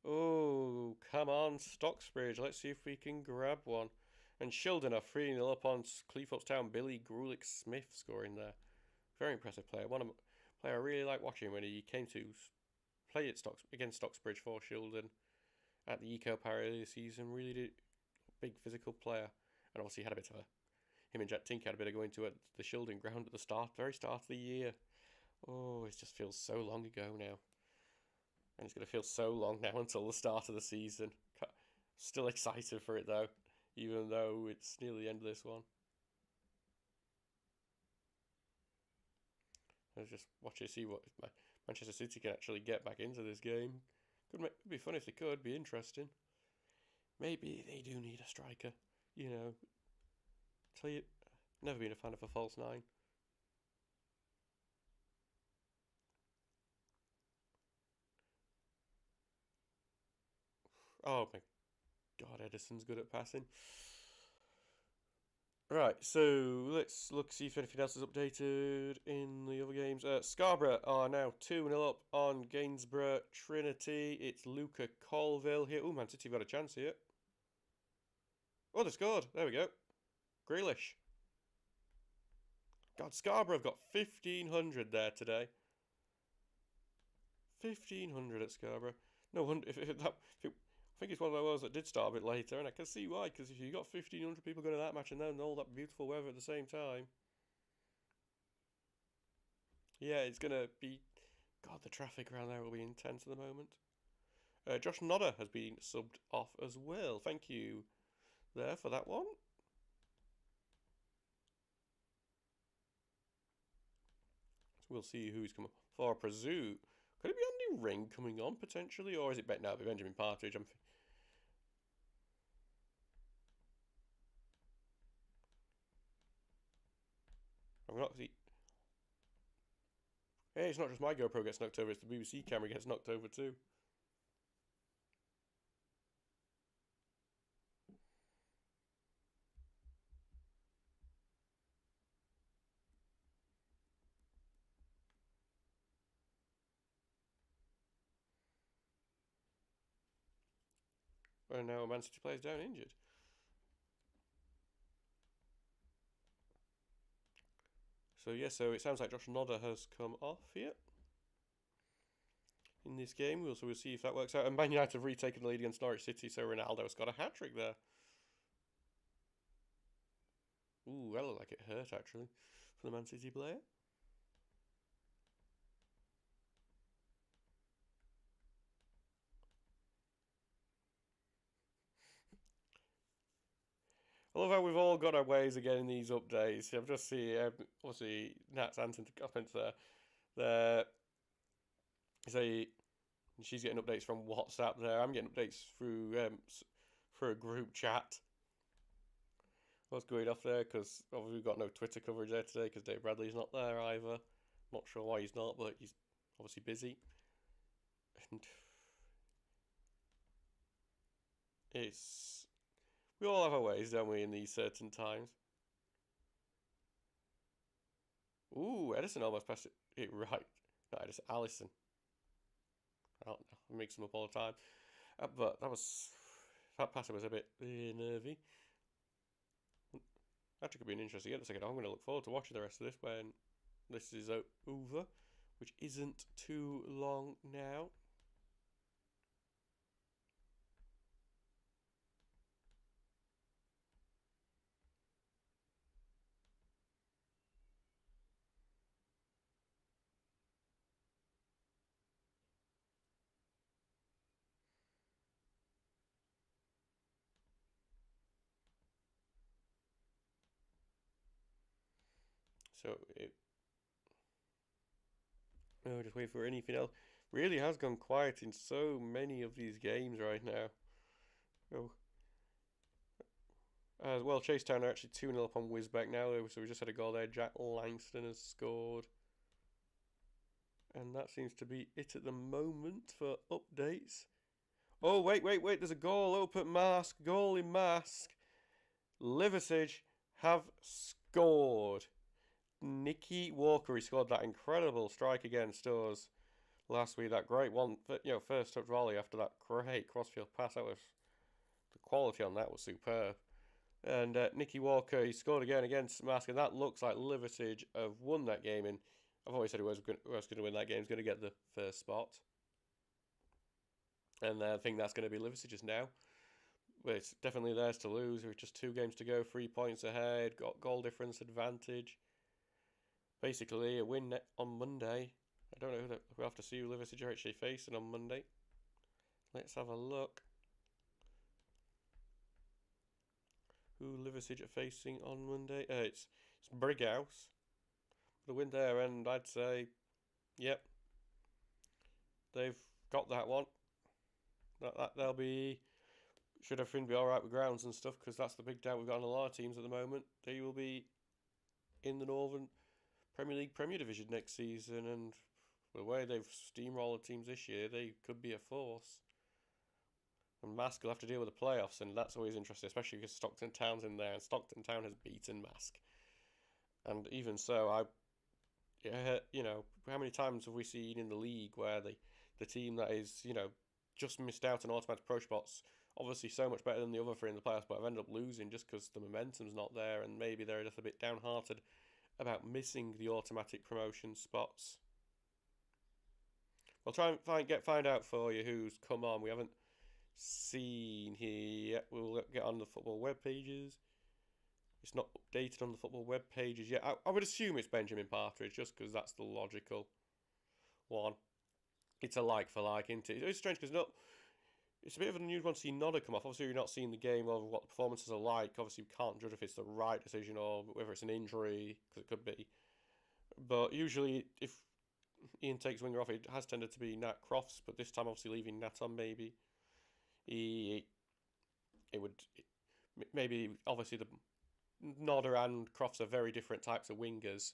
oh, come on, Stocksbridge. Let's see if we can grab one. And Shildon are 3-0 up on Cleethorpes Town. Billy Grulich-Smith scoring there. Very impressive player. One player I really like watching when he came to play at against Stocksbridge for Shildon at the Eco Parry this season. Really did big physical player, and obviously had a bit of him and Jet Tink had a bit of going to at the Shildon ground at the very start of the year. Oh, it just feels so long ago now, and it's going to feel so long now until the start of the season. Still excited for it though, even though it's nearly the end of this one. I was just watching to see what Manchester City can actually get back into this game. Could be fun if they could. Be interesting. Maybe they do need a striker. You know, tell you, never been a fan of a false 9. Oh my God, Edison's good at passing. Right, so let's see if anything else is updated in the other games. Scarborough are now 2-0 up on Gainsborough Trinity. It's Luca Colville here. Oh, Man City have got a chance here. Oh, they scored. There we go. Grealish. God, Scarborough have got 1,500 there today. 1,500 at Scarborough. No wonder if I think it's one of those that did start a bit later, and I can see why. Because if you got 1,500 people going to that match and then all that beautiful weather at the same time, yeah, it's gonna be. God, the traffic around there will be intense at the moment. Josh Nodder has been subbed off as well. Thank you there for that one. So we'll see who's coming for Prazu. Could it be Andy Ring coming on potentially, or is it now be Benjamin Partridge? I'm not. Hey, it's not just my GoPro gets knocked over; it's the BBC camera gets knocked over too. And now a Man City player's down injured. So yeah, so it sounds like Josh Nodder has come off here in this game. We'll see if that works out. And Man United have retaken the lead against Norwich City, so Ronaldo's got a hat-trick there. Ooh, that looked like it hurt actually for the Man City player. I love how we've all got our ways of getting these updates. I've just seen, obviously, Nat's answering to comments there. She's getting updates from WhatsApp there. I'm getting updates through a group chat. What's going off there? Because obviously we've got no Twitter coverage there today because Dave Bradley's not there either. Not sure why he's not, but he's obviously busy. And we all have our ways, don't we, in these certain times. Ooh, Edison almost passed it right. Not Edison, Allison. I don't know. I mix them up all the time. But that passing was a bit nervy. Actually, could be an interesting game. I'm going to look forward to watching the rest of this when this is over, which isn't too long now. So just wait for anything else. Really has gone quiet in so many of these games right now. Oh. As well, Chasetown are actually 2-0 up on Wisbech now, so we just had a goal there. Jack Langston has scored. And that seems to be it at the moment for updates. Oh, wait, there's a goal up at Mask. Goal in Mask. Liversidge have scored. Nicky Walker, he scored that incredible strike against us last week. That great one, first touch volley after that great crossfield pass. That was, the quality on that was superb. And Nicky Walker, he scored again against Mask, and that looks like Liversidge have won that game. And I've always said who was going to win that game is going to get the first spot. And I think that's going to be Liversidge's now. But it's definitely theirs to lose. With just 2 games to go, 3 points ahead, got goal difference advantage. Basically, a win on Monday. I don't know who we'll have to see who Liversidge are actually facing on Monday. Let's have a look. Who Liversidge are facing on Monday? It's Brighouse. The win there, and I'd say, yep, they've got that one. They'll be, should everything be all right with grounds and stuff, because that's the big doubt we've got on a lot of teams at the moment. They will be in the Northern Premier League Premier Division next season, and the way they've steamrolled teams this year, they could be a force. And Mask will have to deal with the playoffs, and that's always interesting, especially because Stockton Town's in there, and Stockton Town has beaten Mask. And even so, how many times have we seen in the league where the team that is, just missed out on automatic pro spots, obviously so much better than the other three in the playoffs, but have ended up losing just because the momentum's not there, and maybe they're just a bit downhearted about missing the automatic promotion spots. I'll try and find out for you who's come on. We haven't seen here yet. We'll get on the football web pages. It's not updated on the football web pages yet. I would assume it's Benjamin Partridge, just because that's the logical one. It's a like for like, isn't it? It's strange because it's a bit of an unusual one to see Nodder come off. Obviously, you're not seeing the game or what the performances are like. Obviously, we can't judge if it's the right decision or whether it's an injury, because it could be. But usually, if Ian takes winger off, it has tended to be Nat Crofts, but this time, obviously, leaving Nat on, maybe. Maybe, obviously, the Nodder and Crofts are very different types of wingers,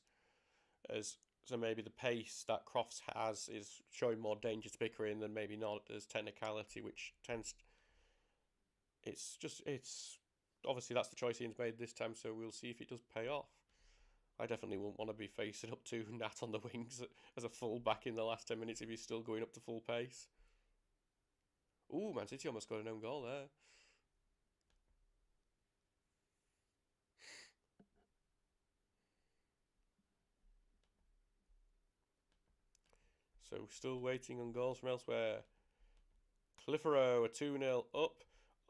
so maybe the pace that Crofts has is showing more danger to Pickering than maybe Nodder's technicality, which tends. It's obviously that's the choice Ian's made this time, so we'll see if it does pay off. I definitely wouldn't want to be facing up to Nat on the wings as a full back in the last 10 minutes if he's still going up to full pace. Ooh, Man City almost got an own goal there. So still waiting on goals from elsewhere. Cliffero are 2-0 up.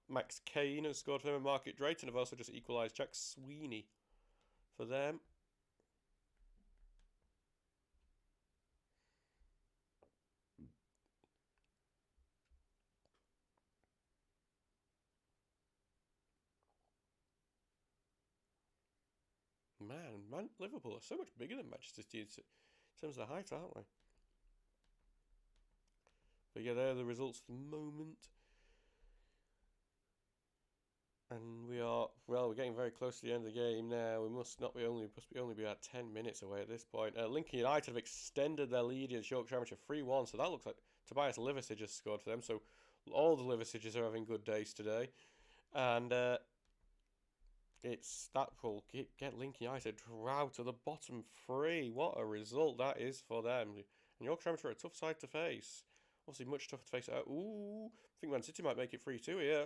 Max Kane has scored for them, and Market Drayton have also just equalised. Jack Sweeney for them. Man, Liverpool are so much bigger than Manchester City in terms of the height, aren't they? But yeah, they're the results at the moment. And we're getting very close to the end of the game now. We must be only about 10 minutes away at this point. Lincoln United have extended their lead in the Yorkshire Amateur 3-1, so that looks like Tobias Liversidge just scored for them. So all the Liversidges are having good days today. And that will get Lincoln United out to the bottom three. What a result that is for them. And Yorkshire Amateur are a tough side to face. Obviously much tougher to face. Ooh, I think Man City might make it 3-2 here.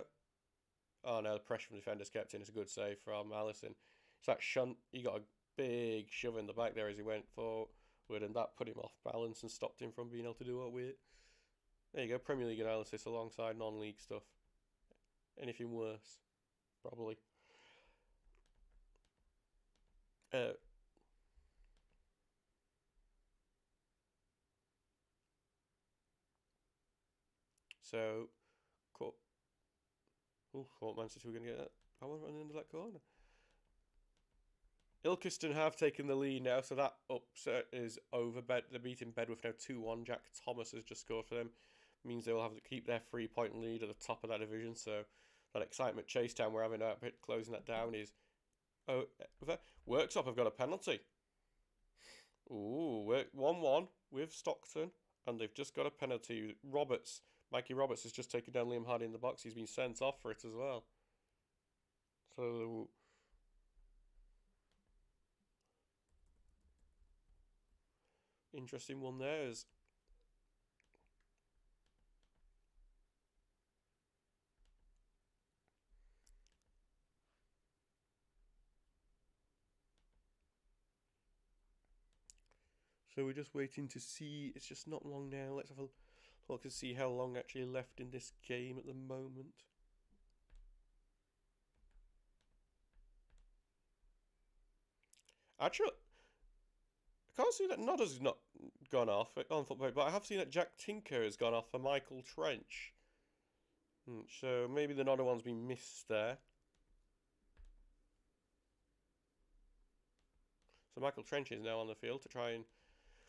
Oh no, the pressure from the defenders kept in. It's a good save from Allison. It's that shunt. He got a big shove in the back there as he went forward, and that put him off balance and stopped him from being able to do what with it. There you go, Premier League analysis alongside non-league stuff. Anything worse? Probably. So, cool. Oh, thought Man City were going to get that. I want running into that corner. Ilkeston have taken the lead now, so that upset is over. They're beating Bedworth now 2-1. Jack Thomas has just scored for them. Means they will have to keep their 3-point lead at the top of that division. So that excitement chase down we're having out closing that down is. Oh, Worksop have got a penalty. Ooh, 1-1 with Stockton, and they've just got a penalty. Mikey Roberts has just taken down Liam Hardy in the box. He's been sent off for it as well. So interesting one there. So we're just waiting to see. It's just not long now. Let's have a look to see how long actually left in this game at the moment. Actually, I can't see that Nodder's not gone off on football, but I have seen that Jack Tinker has gone off for Michael Trench. So maybe the Nodder one's been missed there. So Michael Trench is now on the field to try and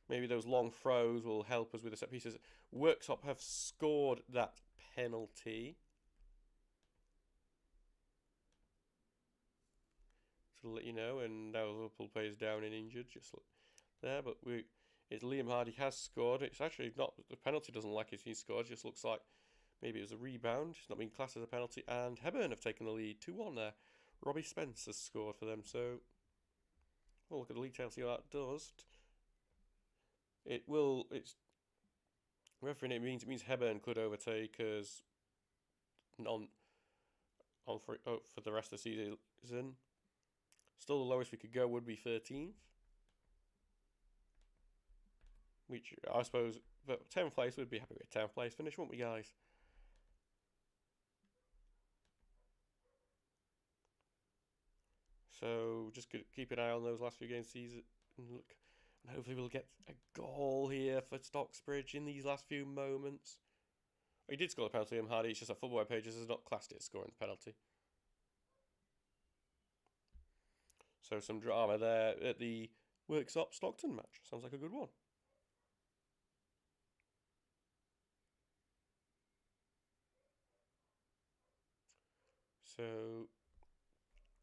maybe those long throws will help us with the set pieces. Worksop have scored that penalty. To let you know, and now Liverpool plays down and injured, just there. But it's Liam Hardy has scored. It's actually not the penalty. Doesn't like it. He scored. Just looks like Maybe it was a rebound. It's not being classed as a penalty. And Hebburn have taken the lead. 2-1 there. Robbie Spence has scored for them. So we'll look at the league table, see how that does. It's refereeing it means Hebburn could overtake us for the rest of the season. Still, the lowest we could go would be 13th. Which I suppose, but 10th place, we'd be happy with 10th place finish, wouldn't we, guys? So just keep an eye on those last few games season and look, and hopefully we'll get a goal here for Stocksbridge in these last few moments. Oh, he did score a penalty, Hardy. It's just that Football Web Pages has not classed it as scoring the penalty. So some drama there at the Worksop Stockton match. Sounds like a good one. So,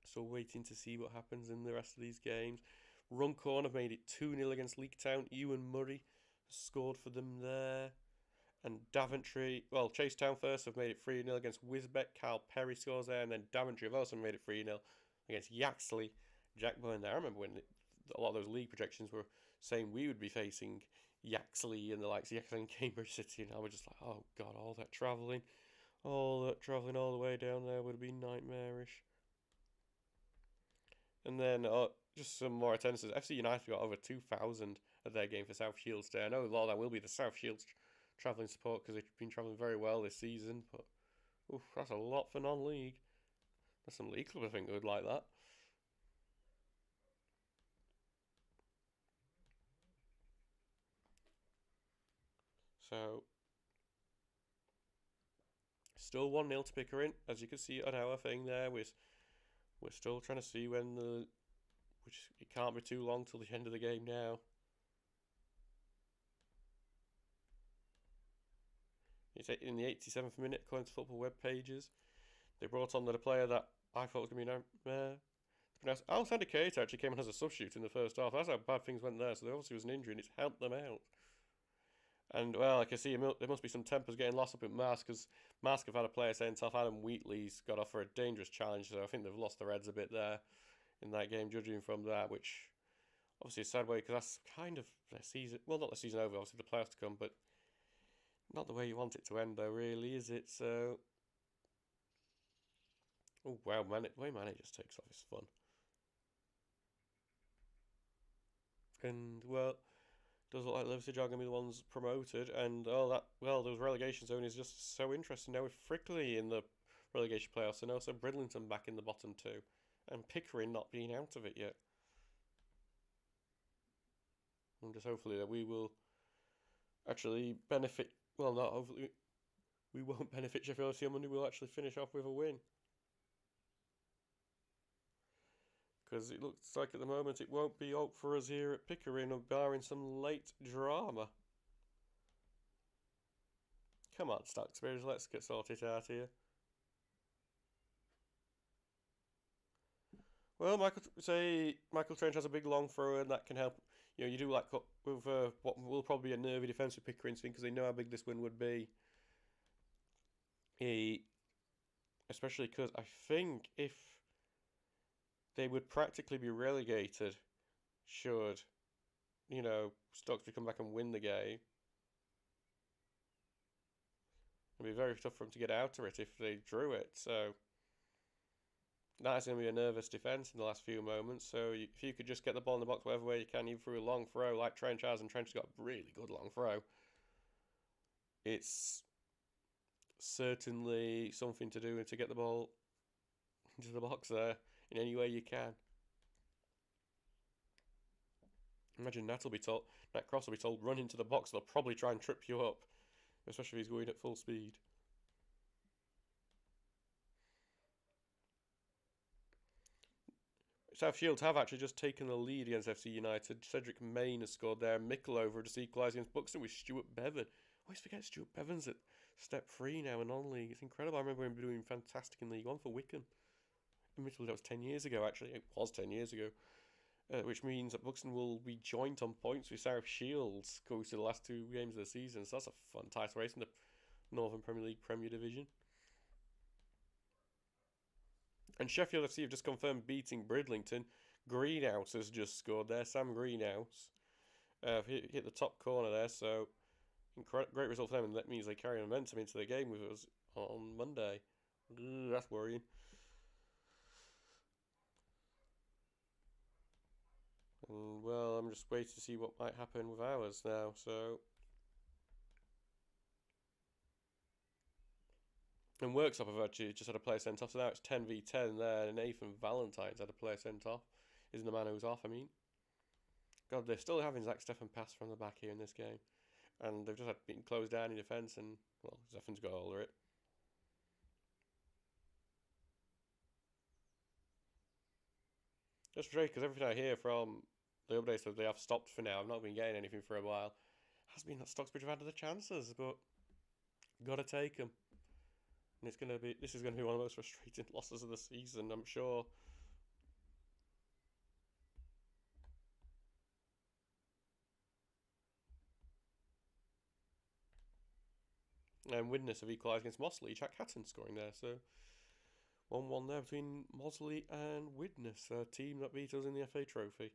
still waiting to see what happens in the rest of these games. Runcorn have made it 2-0 against Leaktown. Ewan Murray has scored for them there. And Daventry, well, Chasetown first have made it 3-0 against Wisbech. Carl Perry scores there. And then Daventry have also made it 3-0 against Yaxley. Jack Byrne there. I remember when a lot of those league projections were saying we would be facing Yaxley and the likes of Yaxley and Cambridge City. And I was just like, oh, God, all that travelling all the way down there would be nightmarish. And then just some more attendances. FC United got over 2,000 at their game for South Shields Day. I know a lot of that will be the South Shields travelling support because they've been travelling very well this season. But oof, that's a lot for non-league. There's some league clubs I think would like that. So still 1-0 to Pickering, as you can see on our thing there. We're still trying to see when which it can't be too long till the end of the game now. It's in the 87th minute, according to Football Web Pages. They brought on the player that I thought was going to be pronounced. Alexander Kate actually came on as a substitute in the first half. That's how bad things went there. So there obviously was an injury, and it's helped them out. And, well, I can see there must be some tempers getting lost up at Mask, because Mask have had a player sent off. Adam Wheatley's got off for a dangerous challenge, so I think they've lost their heads a bit there in that game, judging from that, which obviously is a sad way, because that's kind of their season. Well, not the season over, obviously the playoffs to come, but not the way you want it to end, though, really, is it? So, oh, wow, the way Mane just takes off is fun. And, well, does look like Liverpool are going to be the ones promoted, and those relegation zone is just so interesting now with Frickley in the relegation playoffs, and also Bridlington back in the bottom two, and Pickering not being out of it yet. And just hopefully that we will actually benefit. Well, not hopefully we won't benefit Sheffield FC on Monday. We'll actually finish off with a win. Because it looks like at the moment it won't be out for us here at Pickering, barring some late drama. Come on, Stocksbridge, let's get sorted out here. Well, Michael Trench has a big long throw, and that can help. You know, you do like with what will probably be a nervy defence with Pickering, because they know how big this win would be. Especially because I think if they would practically be relegated should, Stocksbridge come back and win the game. It'd be very tough for them to get out of it if they drew it. So that's going to be a nervous defence in the last few moments. So if you could just get the ball in the box whatever way you can, even through a long throw like Trench has, and Trench has got a really good long throw, it's certainly something to do to get the ball into the box there in any way you can. Imagine Nat Cross will be told run into the box. They'll probably try and trip you up, especially if he's going at full speed. South Shields have actually just taken the lead against FC United. Cedric Main has scored there. Mickleover just equalised against Buxton with Stuart Bevan. I always forget Stuart Bevan's at step 3 now in non-league. It's incredible. I remember him doing fantastic in League One for Wycombe. Admittedly, that was 10 years ago, actually. It was 10 years ago. Which means that Buxton will be joint on points with South Shields going to the last 2 games of the season. So that's a fun title race. And Northern Premier League Premier Division. And Sheffield FC have just confirmed beating Bridlington. Greenhouse has just scored there. Sam Greenhouse hit the top corner there, so great result for them, and that means they carry momentum into the game with us on Monday. That's worrying. And, well, I'm just waiting to see what might happen with ours now, so... And Workshop have actually just had a player sent off, so now it's 10v10 there, and Nathan Valentine's had a player sent off. Isn't the man who's off, I mean. God, they're still having Zach Steffen pass from the back here in this game. And they've just had been closed down in defence, and, well, Steffen's got all of it. Just frustrated because everything I hear from the updates that they have stopped for now, I've not been getting anything for a while, has been that Stocksbridge have had the chances, but gotta take them. And this is gonna be one of the most frustrating losses of the season, I'm sure. And Widnes have equalised against Mossley. Jack Hatton scoring there, so 1-1 there between Mossley and Widnes, a team that beat us in the FA Trophy.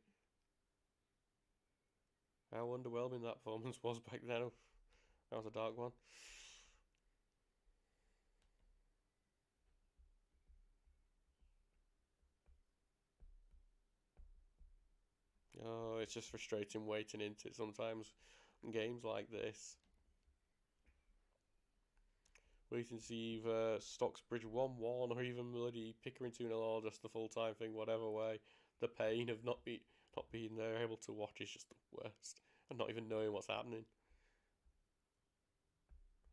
How underwhelming that performance was back then. That was a dark one. Oh, it's just frustrating waiting into it sometimes in games like this. Waiting to see either Stocksbridge 1-1 or even bloody Pickering 2-0 or just the full-time thing, whatever way. The pain of not being there, able to watch is just the worst. And not even knowing what's happening.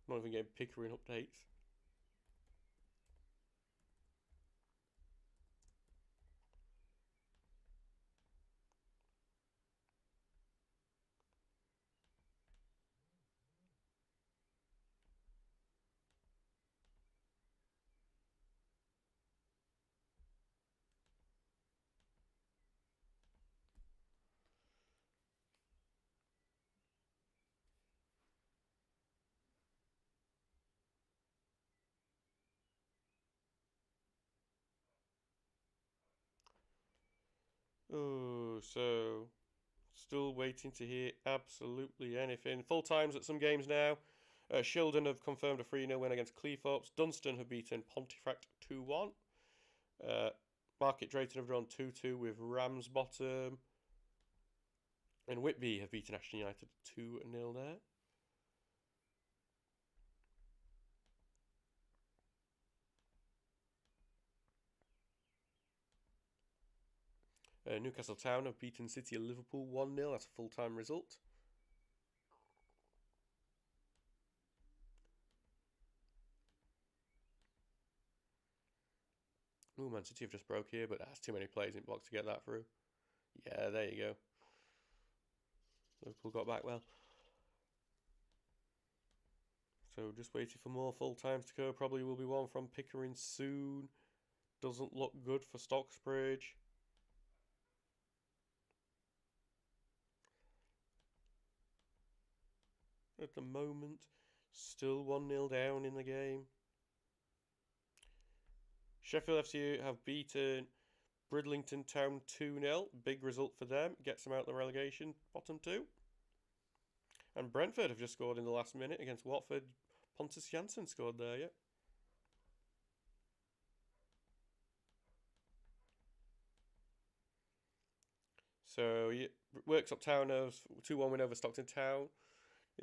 Not even getting Pickering updates. Oh, so still waiting to hear absolutely anything. Full times at some games now. Shildon have confirmed a 3-0 win against Cleethorpes. Dunstan have beaten Pontefract 2-1. Market Drayton have drawn 2-2 with Ramsbottom. And Whitby have beaten Ashton United 2-0 there. Newcastle Town have beaten City of Liverpool 1-0. That's a full-time result. Ooh, Man City have just broke here, but that's too many players in box to get that through. Yeah, there you go. Liverpool got back well. So just waiting for more full times to go. Probably will be one from Pickering soon. Doesn't look good for Stocksbridge. At the moment, still 1-0 down in the game. Sheffield FC have beaten Bridlington Town 2-0. Big result for them. Gets them out of the relegation, bottom two. And Brentford have just scored in the last minute against Watford. Pontus Jansson scored there, yeah. So, yeah, Worksop Town have 2-1 win over Stockton Town.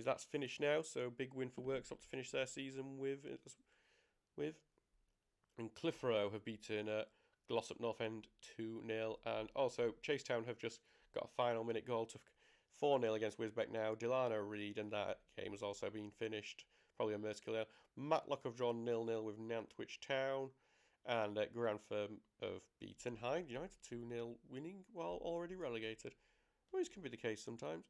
That's finished now, so big win for Worksop to finish their season with. And Clitheroe have beaten Glossop North End 2-0. And also, Chase Town have just got a final minute goal to 4-0 against Wisbeck now. Delano Reed, and that game has also been finished. Probably a merciful error. Matlock have drawn 0-0 with Nantwich Town. And Grantham have beaten Hyde United 2-0, winning while already relegated. Always can be the case sometimes.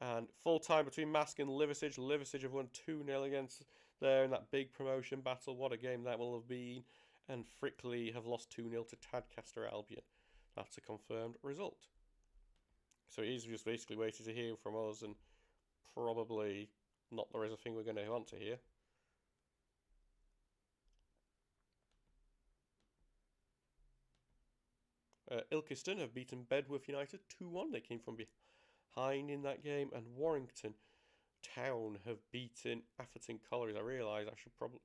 And full time between Mask and Liversidge. Liversidge have won 2-0 against there in that big promotion battle. What a game that will have been. And Frickley have lost 2-0 to Tadcaster Albion. That's a confirmed result. So he's just basically waiting to hear from us, and probably not the rest of thing we're going to want to hear. Ilkeston have beaten Bedworth United 2-1. They came from behind in that game. And Warrington Town have beaten Atherton Collieries. I realise I should probably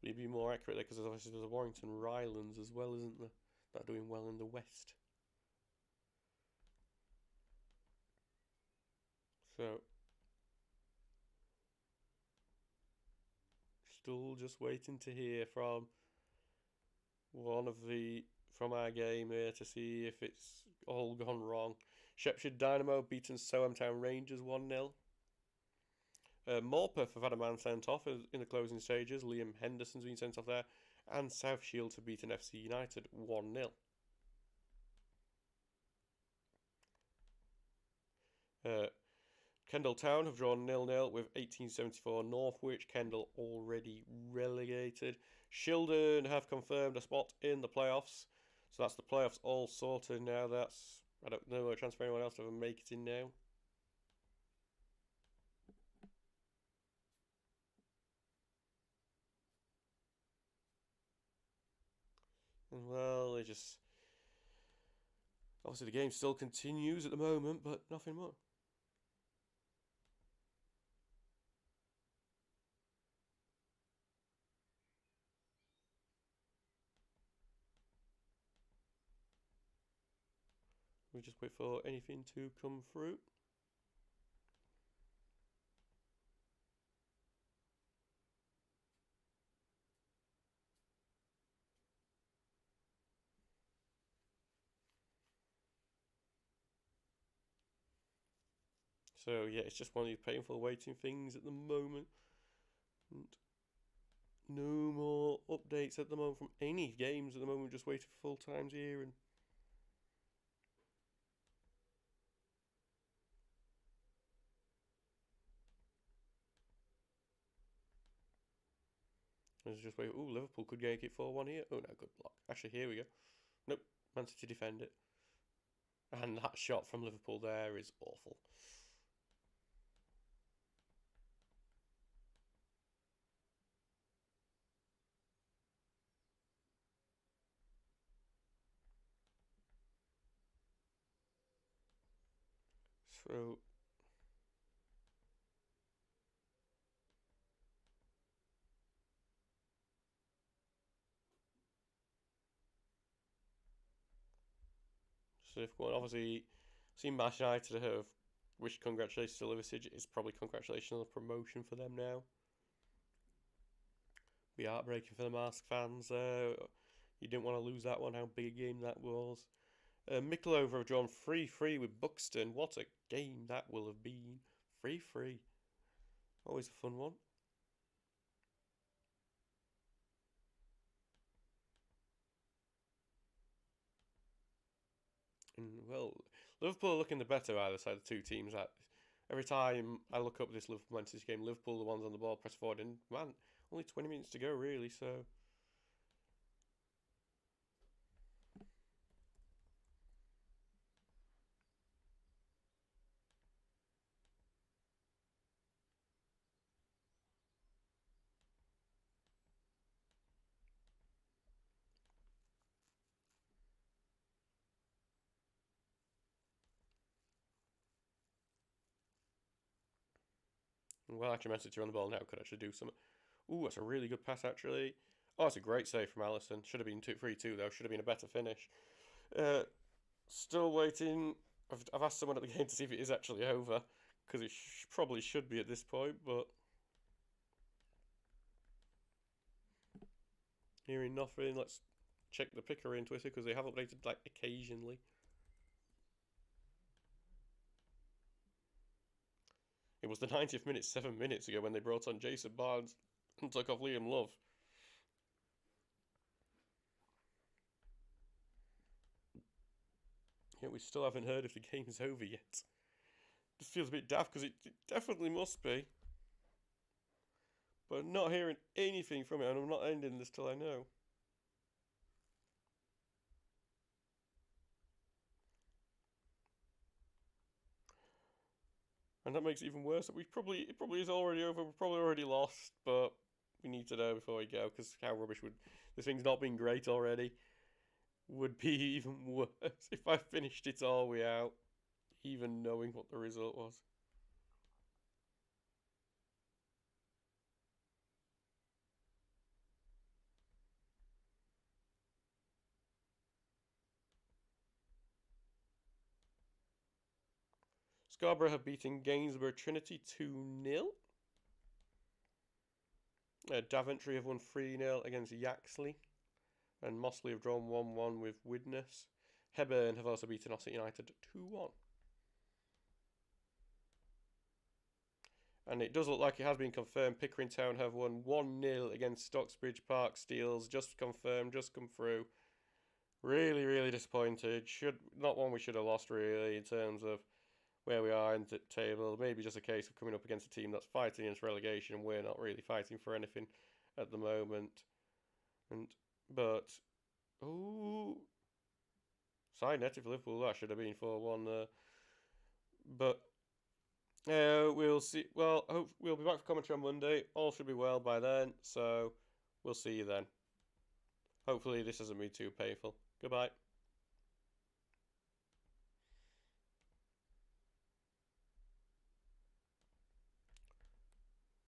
be more accurate there, because obviously there's the Warrington Rylands as well, isn't there? That are doing well in the West. So, still just waiting to hear from from our game here to see if it's all gone wrong. Shepshire Dynamo beaten Soham Town Rangers 1-0. Morpeth have had a man sent off in the closing stages. Liam Henderson's been sent off there. And South Shields have beaten FC United 1-0. Kendal Town have drawn 0-0 with 1874 Northwich. Kendal already relegated. Shildon have confirmed a spot in the playoffs. So that's the playoffs all sorted now. I don't know a chance for anyone else to make it in now. And well, obviously the game still continues at the moment, but nothing more. We just wait for anything to come through. So yeah, it's just one of these painful waiting things at the moment. And no more updates at the moment from any games at the moment. Just waiting for full times here, and let's just wait. Oh, Liverpool could make it 4-1 here. Oh no, good block. Actually, here we go. Nope, Man City defend it. And that shot from Liverpool there is awful. So difficult. Obviously, seen Man United have wished congratulations to Liverpool. It's probably congratulations on the promotion for them now. Be heartbreaking for the Mask fans. You didn't want to lose that one. How big a game that was. Mickleover have drawn 3-3 with Buxton. What a game that will have been. 3-3. Always a fun one. And, well, Liverpool are looking the better either side of the two teams. Every time I look up this Liverpool Manchester game, Liverpool are the ones on the ball, press forward, and man, only 20 minutes to go really, so... Well, actually, Man City on the ball now could actually do something. Ooh, that's a really good pass, actually. Oh, it's a great save from Alisson. Should have been 3-2, though. Should have been a better finish. Still waiting. I've asked someone at the game to see if it is actually over, because it probably should be at this point, but... Hearing nothing. Let's check the Pickering Twitter, because they have updated, like, occasionally. It was the 90th minute 7 minutes ago when they brought on Jason Barnes and took off Liam Love. Yeah, we still haven't heard if the game is over yet. This feels a bit daft because it definitely must be. But I'm not hearing anything from it, and I'm not ending this till I know. And that makes it even worse. It probably is already over. We're probably already lost, but we need to know before we go, because how rubbish would this thing's not been great already. would be even worse if I finished it all without even knowing what the result was. Scarborough have beaten Gainsborough Trinity 2-0. Daventry have won 3-0 against Yaxley. And Mossley have drawn 1-1 with Widnes. Hebburn have also beaten Ossett United 2-1. And it does look like it has been confirmed. Pickering Town have won 1-0 against Stocksbridge Park Steels. Just confirmed, just come through. Really, really disappointed. Not one we should have lost, really, in terms of where we are in the table. Maybe just a case of coming up against a team that's fighting against relegation. We're not really fighting for anything at the moment. But side net if Liverpool, that should have been 4-1 there. But we'll see. Well, we'll be back for commentary on Monday. All should be well by then, so we'll see you then. Hopefully this hasn't been too painful. Goodbye.